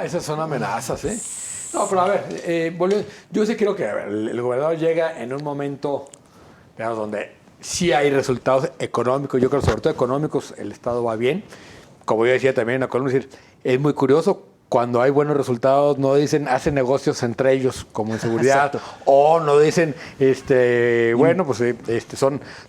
Esas son amenazas, ¿eh? No, pero a ver, yo sí creo que el gobernador llega en un momento, digamos, donde sí hay resultados económicos. Yo creo, sobre todo económicos, el Estado va bien. Como yo decía también en la columna, es muy curioso, cuando hay buenos resultados no dicen hacen negocios entre ellos, como en seguridad, Exacto. o no dicen, bueno, pues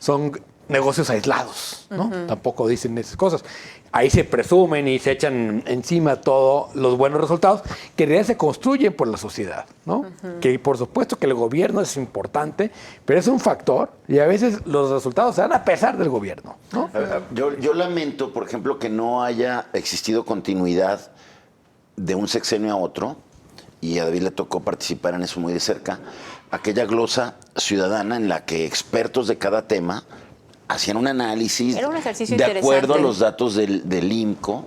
son negocios aislados, ¿no? Tampoco dicen esas cosas. Ahí se presumen y se echan encima todos los buenos resultados que en realidad se construyen por la sociedad, ¿no? Que por supuesto que el gobierno es importante, pero es un factor y a veces los resultados se dan a pesar del gobierno, ¿no? Yo lamento, por ejemplo, que no haya existido continuidad de un sexenio a otro, y a David le tocó participar en eso muy de cerca, aquella glosa ciudadana en la que expertos de cada tema hacían un análisis Era un ejercicio de acuerdo a interesante. los datos del IMCO,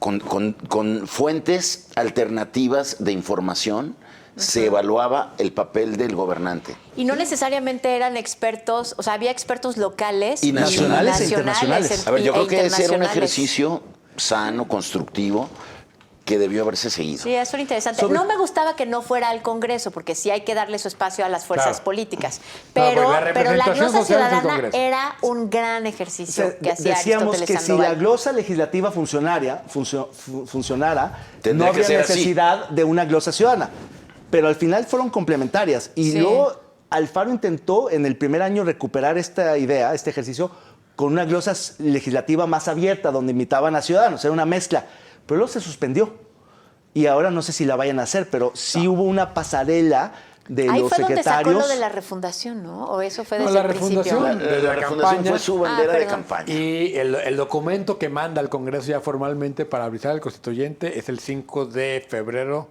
con fuentes alternativas de información, se evaluaba el papel del gobernante. Y no necesariamente eran expertos, o sea, había expertos locales Y nacionales e internacionales. A ver, yo creo que ese era un internacionales. ejercicio sano, constructivo, que debió haberse seguido. Sí, eso era interesante. No me gustaba que no fuera al Congreso, porque sí hay que darle su espacio a las fuerzas Claro. políticas. No, Pero, porque la pero la representación glosa social es el ciudadana Congreso. era un gran ejercicio O sea, que hacía decíamos Aristóteles que si Sandoval. la glosa legislativa funcionara, Tendría no que habría ser así. necesidad de una glosa ciudadana. Pero al final fueron complementarias. Y Sí. luego Alfaro intentó en el primer año recuperar esta idea, este ejercicio, con una glosa legislativa más abierta, donde invitaban a ciudadanos, era una mezcla. Pero luego se suspendió. Y ahora no sé si la vayan a hacer, pero sí hubo una pasarela de Ahí los fue donde sacó secretarios. lo de la refundación, ¿no? ¿O eso fue No, desde la el principio? refundación. La, de la refundación campaña. fue su bandera de perdón. campaña. Y el documento que manda al Congreso ya formalmente para avisar al constituyente es el 5 de febrero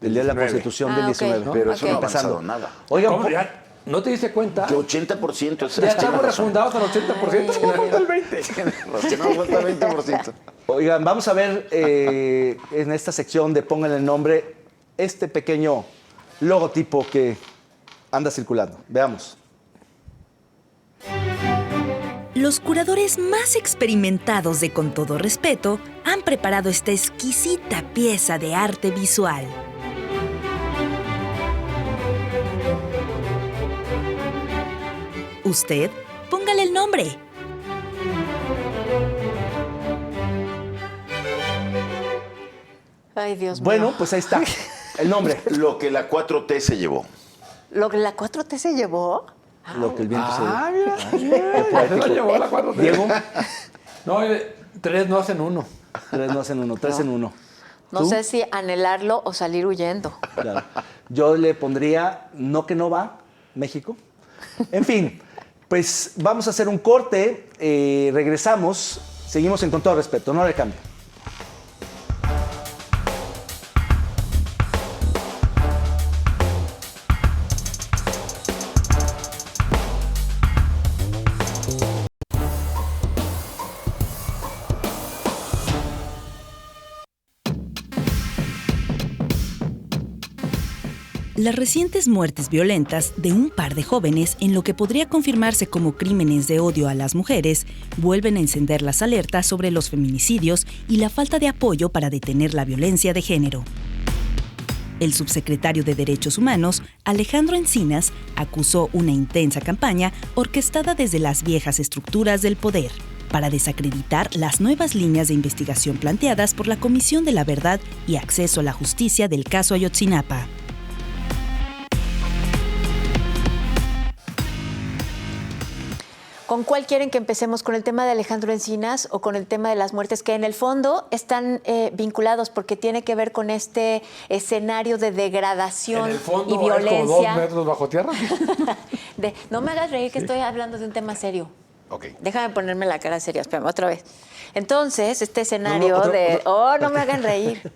El día de la 19. Constitución del Ah, ok. 19. Pero eso Ok. no ha avanzado nada. Oigan, ¿Cómo? ¿Ya ¿No te diste cuenta? Que 80% es Ya estamos refundados al 80%, no falta el 20%. Que no falta 20%. Oigan, vamos a ver en esta sección de Pónganle el nombre este pequeño logotipo que anda circulando. Veamos. Los curadores más experimentados de Con Todo Respeto han preparado esta exquisita pieza de arte visual. Usted, póngale el nombre. Ay, Dios mío. Bueno, pues ahí está. El nombre. Lo que la 4T se llevó. ¿Lo que la 4T se llevó? Lo que el viento Mira, se lo llevó la 4T. Diego, No, 3 no hacen 1. 3 no hacen 1, 3 en 1. No ¿Tú? sé si anhelarlo o salir huyendo. Claro. Yo le pondría no que no va, México. En fin, pues vamos a hacer un corte, regresamos, seguimos en Con Todo Respeto, no le cambie. Las recientes muertes violentas de un par de jóvenes en lo que podría confirmarse como crímenes de odio a las mujeres vuelven a encender las alertas sobre los feminicidios y la falta de apoyo para detener la violencia de género. El subsecretario de Derechos Humanos, Alejandro Encinas, acusó una intensa campaña orquestada desde las viejas estructuras del poder para desacreditar las nuevas líneas de investigación planteadas por la Comisión de la Verdad y Acceso a la Justicia del caso Ayotzinapa. ¿Con cuál quieren que empecemos? ¿Con el tema de Alejandro Encinas o con el tema de las muertes? Que en el fondo están vinculados porque tiene que ver con este escenario de degradación En el fondo y violencia. es como 2 metros bajo tierra. No me hagas reír que estoy hablando de un tema serio. Ok. Déjame ponerme la cara seria, espérame, otra vez. Entonces, este escenario no me hagan reír.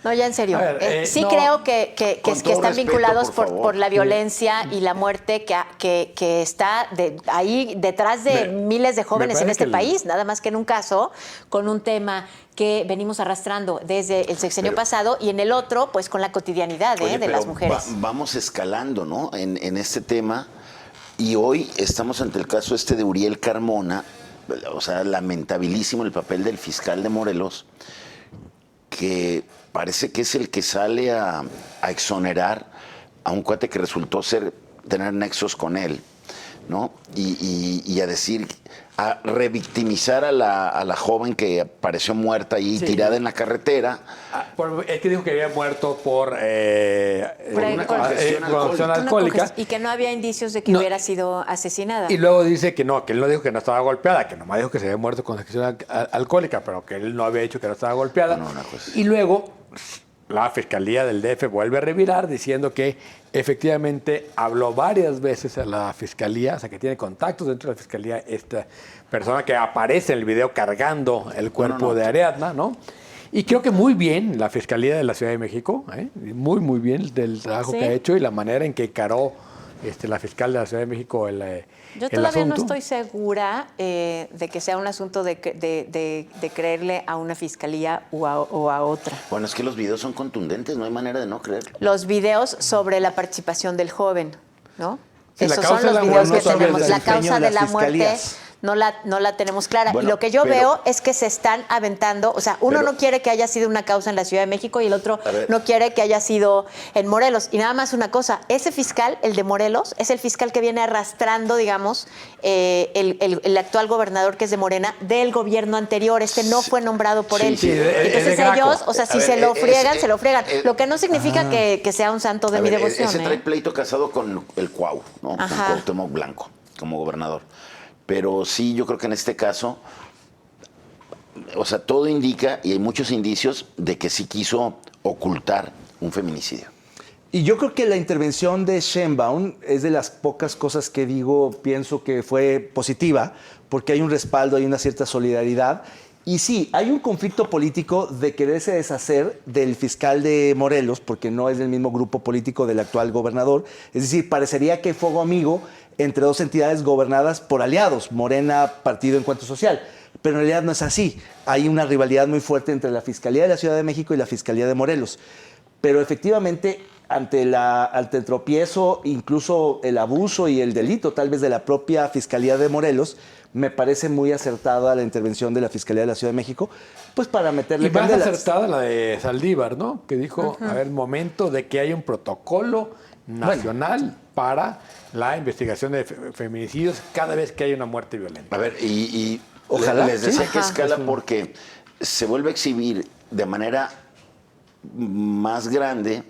No, ya en serio. A ver, sí no, creo que con todo están respeto, vinculados por favor. por la violencia y la muerte que está ahí detrás de miles de jóvenes en parece este que país, nada más que en un caso con un tema que venimos arrastrando desde el sexenio pasado y en el otro, pues con la cotidianidad Oye, de pero las mujeres. vamos escalando, ¿no? En este tema. Y hoy estamos ante el caso de Uriel Carmona, o sea, lamentabilísimo el papel del fiscal de Morelos, que parece que es el que sale a exonerar a un cuate que resultó tener nexos con él, ¿no? Y a decir, a revictimizar a la joven que apareció muerta ahí, tirada en la carretera. Es que dijo que había muerto por una congestión alcohólica. Y que no había indicios de que hubiera sido asesinada. Y luego dice que él no dijo que no estaba golpeada, que nomás dijo que se había muerto con congestión alcohólica, pero que él no había dicho que no estaba golpeada. Y luego la Fiscalía del DF vuelve a revirar diciendo que efectivamente habló varias veces a la Fiscalía, o sea que tiene contactos dentro de la Fiscalía esta persona que aparece en el video cargando el cuerpo de Ariadna, ¿no? Y creo que muy bien la Fiscalía de la Ciudad de México, muy bien del trabajo que ha hecho y la manera en que encaró la fiscal de la Ciudad de México Yo todavía no estoy segura de que sea un asunto de creerle a una fiscalía o a otra. Bueno, es que los videos son contundentes, no hay manera de no creerlo. Los videos sobre la participación del joven, ¿no? Sí, esos la causa son de los la videos muerte que no tenemos. sabía La el desempeño causa de de la las muerte fiscalías. no la tenemos clara. Bueno, y lo que yo pero- veo es que se están aventando, o sea, uno Pero- no quiere que haya sido una causa en la Ciudad de México y el otro A ver. no quiere que haya sido en Morelos. Y nada más una cosa, ese fiscal, el de Morelos, es el fiscal que viene arrastrando, digamos, el actual gobernador que es de Morena, del gobierno anterior. Este no fue nombrado por Sí, él. sí, es de Entonces Graco. ellos, o sea, A si ver, se lo friegan, se lo friegan. es- Lo que no significa que sea un santo de A mi ver, devoción. ese trae pleito casado con el Cuau, ¿no? Con Ajá. Cuauhtémoc Blanco, como gobernador. Pero sí, yo creo que en este caso, o sea, todo indica, y hay muchos indicios, de que sí quiso ocultar un feminicidio. Y yo creo que la intervención de Sheinbaum es de las pocas cosas que pienso que fue positiva, porque hay un respaldo, hay una cierta solidaridad. Y sí, hay un conflicto político de quererse deshacer del fiscal de Morelos, porque no es del mismo grupo político del actual gobernador. Es decir, parecería que hay fuego amigo entre dos entidades gobernadas por aliados, Morena, Partido Encuentro Social. Pero en realidad no es así. Hay una rivalidad muy fuerte entre la Fiscalía de la Ciudad de México y la Fiscalía de Morelos. Pero efectivamente, ante el tropiezo, incluso el abuso y el delito tal vez de la propia Fiscalía de Morelos, me parece muy acertada la intervención de la Fiscalía de la Ciudad de México, pues para meterle Y más candelas. acertada la de Saldívar, ¿no? Que dijo, a ver, momento de que haya un protocolo nacional para la investigación de feminicidios cada vez que haya una muerte violenta. A ver, y Ojalá, les decía sí. que escala porque se vuelve a exhibir de manera más grande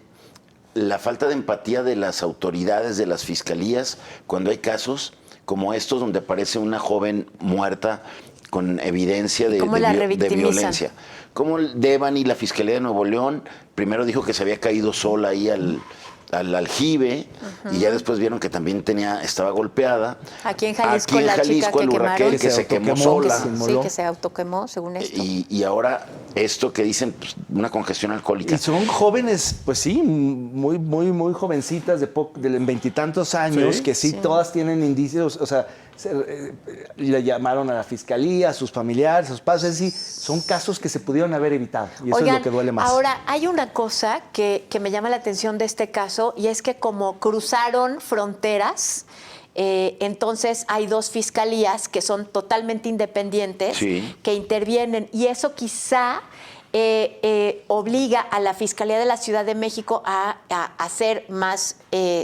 la falta de empatía de las autoridades, de las fiscalías, cuando hay casos como estos donde aparece una joven muerta con evidencia de ¿Cómo la de revictimizan? violencia. Como el Devani, la Fiscalía de Nuevo León, primero dijo que se había caído sola ahí al aljibe y ya después vieron que también estaba golpeada. Aquí en Jalisco, Aquí en la chica Jalisco, que el huracán quemaron, que se quemó autoquemó, sola. que se Sí, inmoló. que se autoquemó, según esto. Y ahora esto que dicen, pues, una congestión alcohólica. Y son jóvenes, pues sí, muy jovencitas de veintitantos años, Sí. que sí, todas tienen indicios, o sea, le llamaron a la fiscalía, a sus familiares, a sus padres, es decir, son casos que se pudieron haber evitado. Y eso Oigan, es lo que duele más. ahora, hay una cosa que me llama la atención de este caso, y es que como cruzaron fronteras, entonces hay dos fiscalías que son totalmente independientes, Sí. que intervienen, y eso quizá obliga a la Fiscalía de la Ciudad de México a ser más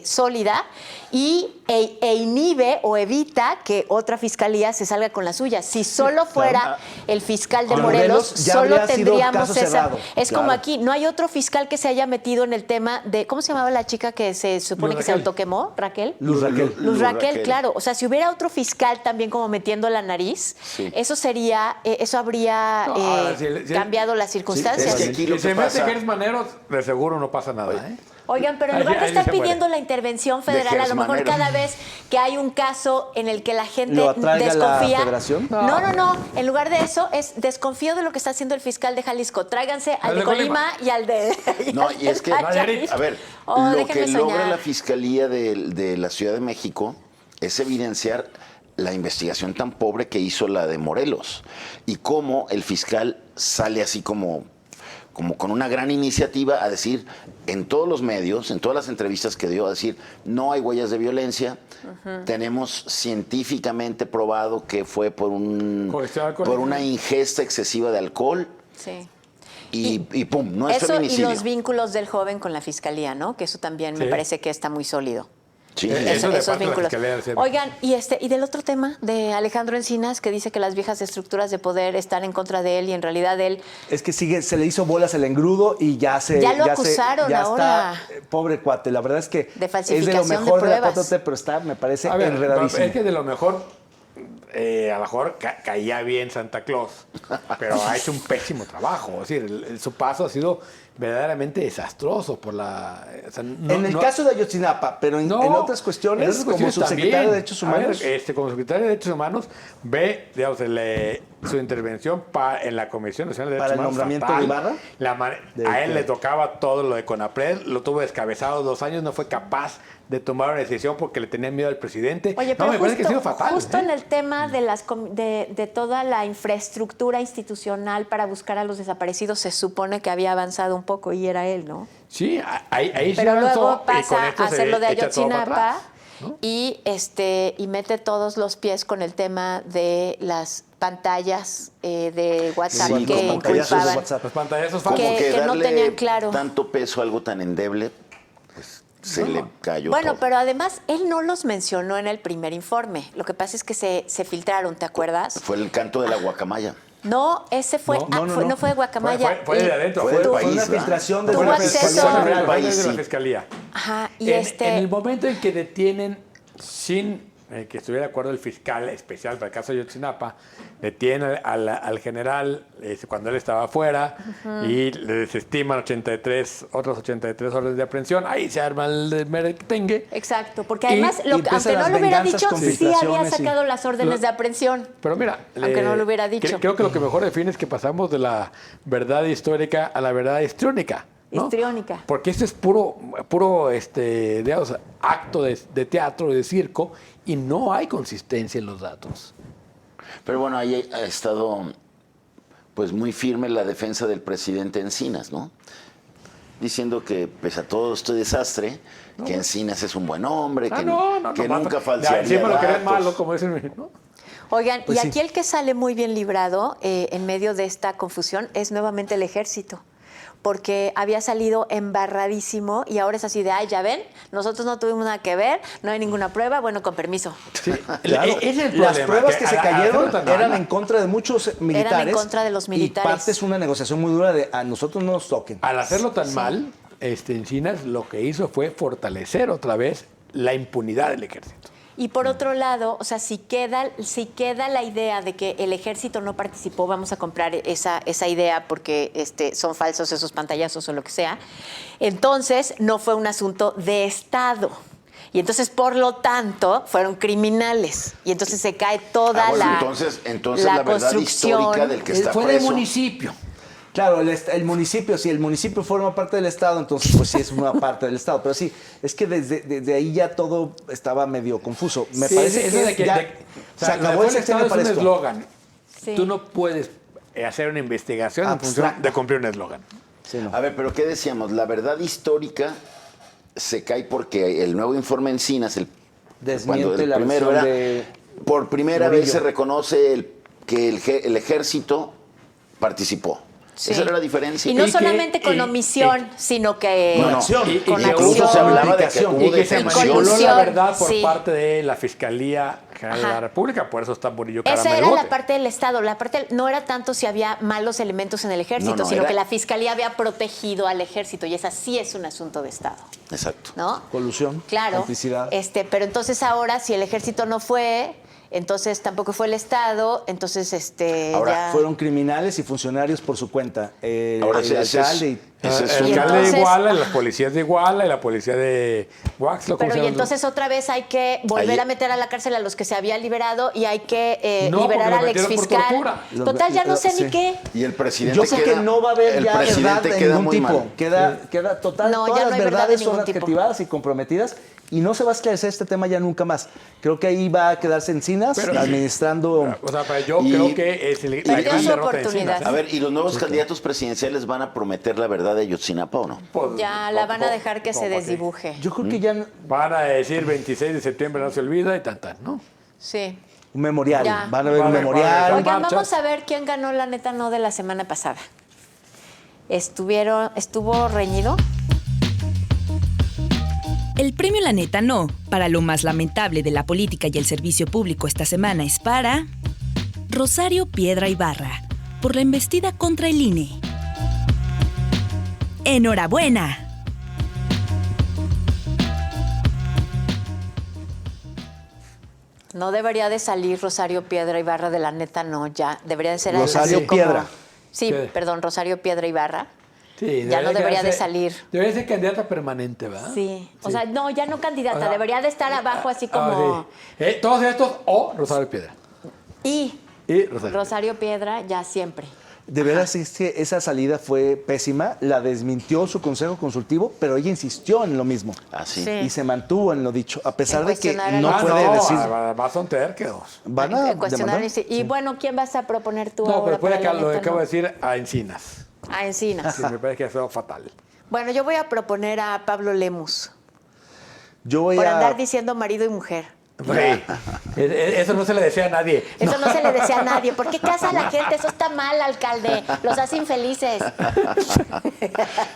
sólida e inhibe o evita que otra fiscalía se salga con la suya. Si solo fuera el fiscal de Con Morelos, ya solo habría sido tendríamos caso esa. cerrado. Es como Claro. aquí, no hay otro fiscal que se haya metido en el tema de, ¿cómo se llamaba la chica que se supone que se autoquemó? ¿Raquel? Luz Raquel. Luz Raquel, claro. O sea, si hubiera otro fiscal también como metiendo la nariz, Sí. eso sería, eso habría No, ahora, si- cambiado las circunstancias. es que aquí lo Si que se mete pasa- Gers Manero, de seguro no pasa nada, ¿eh? Oigan, pero en Ahí- lugar de ahí estar se muere. pidiendo la intervención federal, a lo mejor Gersmanero. cada vez que hay un caso en el que la gente ¿Lo atraiga desconfía. la federación? No. En lugar de eso, es desconfío de lo que está haciendo el fiscal de Jalisco. Tráiganse al de Colima y al de. No, y es que, Nayarit. a ver, Oh, lo déjenme que logra soñar. la Fiscalía de la Ciudad de México es evidenciar la investigación tan pobre que hizo la de Morelos y cómo el fiscal sale así como con una gran iniciativa a decir en todos los medios, en todas las entrevistas que dio, a decir no hay huellas de violencia, tenemos científicamente probado que fue por una ingesta excesiva de alcohol Sí. y pum, no es Eso y feminicidio. los vínculos del joven con la fiscalía, ¿no? Que eso también me Sí. parece que está muy sólido. Sí, Eso de Esos parte de la vínculos. Fiscalía del Centro. Oigan, y del otro tema de Alejandro Encinas, que dice que las viejas estructuras de poder están en contra de él y en realidad él. Es que se le hizo bolas el engrudo y ya lo acusaron ya ahora. está, pobre cuate, la verdad es que De es falsificación de lo mejor de de la pruebas. 4T, pero está, me parece, A ver, enredadísimo. es que de lo mejor, a lo mejor caía bien Santa Claus, pero ha hecho un pésimo trabajo. Es decir, su paso ha sido verdaderamente desastroso por la... o sea, no- en el no- caso de Ayotzinapa, pero en otras cuestiones, en otras como cuestiones subsecretario también. de Derechos A ver, Humanos. como secretario de Derechos Humanos, ve, digamos, su intervención en la Comisión Nacional de Para Derechos el Humanos. nombramiento fatal. de Ibarra. A él le tocaba todo lo de CONAPRED, lo tuvo descabezado 2 años, no fue capaz de tomar una decisión porque le tenía miedo al presidente. Oye, no, pero me parece que ha sido fatal. justo en el tema de toda la infraestructura institucional para buscar a los desaparecidos, se supone que había avanzado un poco y era él, ¿no? Sí, ahí Pero se avanzó, luego y con pasa esto a se hacer lo de echa todo para Ayotzinapa atrás, ¿no? y mete todos los pies con el tema de las pantallas de WhatsApp Sí, que como pantallazos de inculpaban. WhatsApp. Los pantallazos Como falsos. que no darle tenían claro. tanto peso a algo tan endeble, pues se le cayó Bueno, todo. pero además él no los mencionó en el primer informe. Lo que pasa es que se filtraron, ¿te acuerdas? Fue el canto de la guacamaya. No, ese fue, no fue de Guacamaya. Fue de adentro, Fue fue del del país, Fue una ¿verdad? filtración de Tuvo la acceso. Fiscalía Fue General. país, de la sí. Fiscalía. Ajá, y En el momento en que detienen, sin que estuviera de acuerdo el fiscal especial para el caso de Ayotzinapa, detienen al general cuando él estaba afuera y le desestiman otras 83 órdenes de aprehensión. Ahí se arma el merequetengue. Exacto, porque Y- además, y aunque empiezan no las lo hubiera venganzas dicho, con sí había filtraciones y- sacado las órdenes de aprehensión. Pero mira, Aunque no lo hubiera dicho. Creo que lo que mejor define es que pasamos de la verdad histórica a la verdad histriónica. ¿no? Histriónica. Porque esto es puro digamos, acto de teatro, de circo, y no hay consistencia en los datos. Pero bueno, ahí ha estado pues muy firme la defensa del presidente Encinas, ¿no? Diciendo que pese a todo este desastre, que Encinas es un buen hombre, que nunca falsearía Encima lo querés datos. malo, como dicen, ¿no? Oigan, Pues y sí. aquí el que sale muy bien librado en medio de esta confusión es nuevamente el ejército. Porque había salido embarradísimo y ahora es así de, ay, ya ven, nosotros no tuvimos nada que ver, no hay ninguna prueba, bueno, con permiso. Claro, Ese es el las problema, pruebas que se al cayeron hacerlo tan eran mal, en contra de muchos militares. contra de los militares. Y parte es una negociación muy dura de a nosotros no nos toquen. Al hacerlo tan mal, Encinas lo que hizo fue fortalecer otra vez la impunidad del ejército. Y por otro lado, o sea, si queda la idea de que el ejército no participó, vamos a comprar esa idea porque son falsos esos pantallazos o lo que sea, entonces no fue un asunto de Estado. Y entonces, por lo tanto, fueron criminales. Y entonces se cae toda bueno, la entonces la verdad construcción. histórica del que está Fue preso. de municipio. Claro, el municipio, si el municipio forma parte del Estado, entonces pues sí es una parte del Estado. Pero sí, es que desde ahí ya todo estaba medio confuso. Me Sí, parece eso que, ya o sea, se acabó el sexenio para es un esto. eslogan. Sí. Tú no puedes hacer una investigación en función Abstracta. de cumplir un eslogan. Sí, no. A ver, pero ¿qué decíamos? La verdad histórica se cae porque el nuevo informe Encinas, Desmiente cuando el la primero versión era, de por primera Murillo. vez se reconoce que el ejército participó. Sí. Esa era la diferencia. Y no Y que- solamente con y- omisión, sino que No, no. acción. con y- Incluso acción. se hablaba de que Comunicación. hubo Y que se detención. manipuló la Colusión, verdad por sí. parte de la Fiscalía General de Ajá. la República, por eso está Murillo Caram Esa en el era la bote. parte del Estado. La parte no era tanto si había malos elementos en el ejército, No, no, sino era- que la fiscalía había protegido al ejército y esa sí es un asunto de Estado, Exacto. ¿no? Colusión, Claro. complicidad. Pero entonces ahora, si el ejército no fue, entonces tampoco fue el Estado, entonces Ahora, ya... Fueron criminales y funcionarios por su cuenta. Ahora El ese es- alcalde y- ese es El Y alcalde entonces- de Iguala, y las policías de Iguala y la policía de Huaxla. ¿cómo Pero se y llama? entonces otra vez hay que volver Ahí- a meter a la cárcel a los que se había liberado y hay que No, porque liberar los al metieron por exfiscal. tortura. Total, ya no sé Sí. ni qué. Y el presidente Yo creo que queda- no va a haber el ya verdad presidente de queda ningún muy tipo. mal. Queda total. No, todas ya no las hay verdad de verdades son ningún tipo. adjetivadas y comprometidas y no se va a esclarecer este tema ya nunca más. Creo que ahí va a quedarse Encinas Pero- administrando. O sea, pero yo Y- creo que es la Perdió gran su derrota de oportunidad. Encinas, A ver, ¿y los nuevos candidatos presidenciales van a prometer la verdad de Ayotzinapa o no? Pues, Ya la van a dejar que se ¿cómo para qué? desdibuje. Yo creo que ya Van a decir 26 de septiembre no se olvida y tan, ¿no? Sí. un memorial. Ya. Van a ver un Van a- memorial. Oigan, marchas. vamos a ver quién ganó la neta no de la semana pasada. ¿Estuvo reñido? El premio La Neta No, para lo más lamentable de la política y el servicio público esta semana es para Rosario Piedra Ibarra, por la embestida contra el INE. ¡Enhorabuena! No debería de salir Rosario Piedra Ibarra de la neta, no, ya. Debería de ser Rosario así como- Piedra. Sí, ¿Qué? perdón, Rosario Piedra Ibarra. Sí, Ya no debería de quedarse- salir. Debería ser candidata permanente, ¿verdad? Sí. O sea, no, ya no candidata, O sea, debería de estar abajo así como... sí. Todos estos o Rosario Piedra. Y Y Rosario. Rosario Piedra ya siempre. De veras es que esa salida fue pésima. La desmintió su consejo consultivo, pero ella insistió en lo mismo. Así. Sí. Y se mantuvo en lo dicho, a pesar En de que cuestionar no al- puede decir. Más son terquedos. Van a En cuestionar demandar. y bueno, ¿quién vas a proponer tú No, ahora pero después para acá la lo neta, acabo no? de decir a Encinas. A Encinas. Sí, me parece que ha sido fatal. Bueno, yo voy a proponer a Pablo Lemus Yo voy por a. andar diciendo marido y mujer. Güey, eso no se le desea a nadie. Eso no se le decía a nadie. ¿Por qué casa a la gente? Eso está mal, alcalde. Los hace infelices.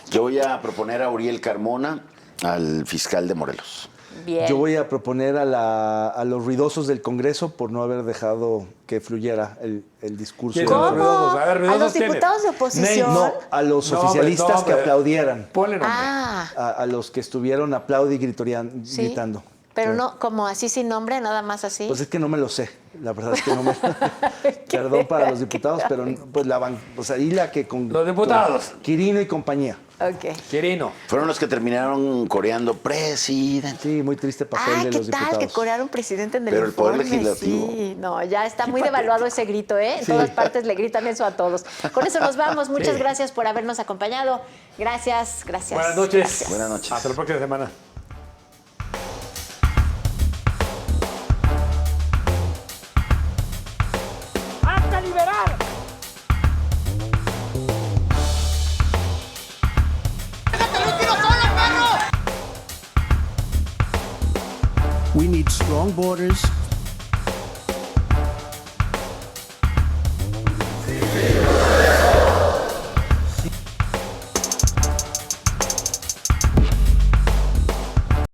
Yo voy a proponer a Uriel Carmona, al fiscal de Morelos. Bien. Yo voy a proponer a los ruidosos del Congreso por no haber dejado que fluyera el discurso. ¿Quiénes ¿Cómo? son los ruidosos? A ver, ¿A ¿ruidosos los quiénes? diputados de oposición? No, a los No, oficialistas hombre, no, que hombre. aplaudieran. Ponle nombre. Ah, A los que estuvieron aplaudiendo y sí. gritando. Pero Sí. no, como así sin nombre, nada más así. Pues es que no me lo sé. La verdad es que no me. Perdón para los diputados, pero pues la van. Pues ahí la que con. Los diputados. con Quirino y compañía. Ok. Quirino. Fueron los que terminaron coreando presidente. Sí, muy triste papel Ah, de ¿qué los tal? diputados. Que corearon presidente en el Pero el Poder informe, Legislativo. Sí, no, ya está muy devaluado ese grito, ¿eh? En todas partes le gritan eso a todos. Con eso nos vamos. Muchas Sí. gracias por habernos acompañado. Gracias, gracias. Buenas noches. Gracias. Buenas noches. Hasta la próxima semana. ¡Hasta liberar! ¡Déjate un tiro solo, perro! We need strong borders,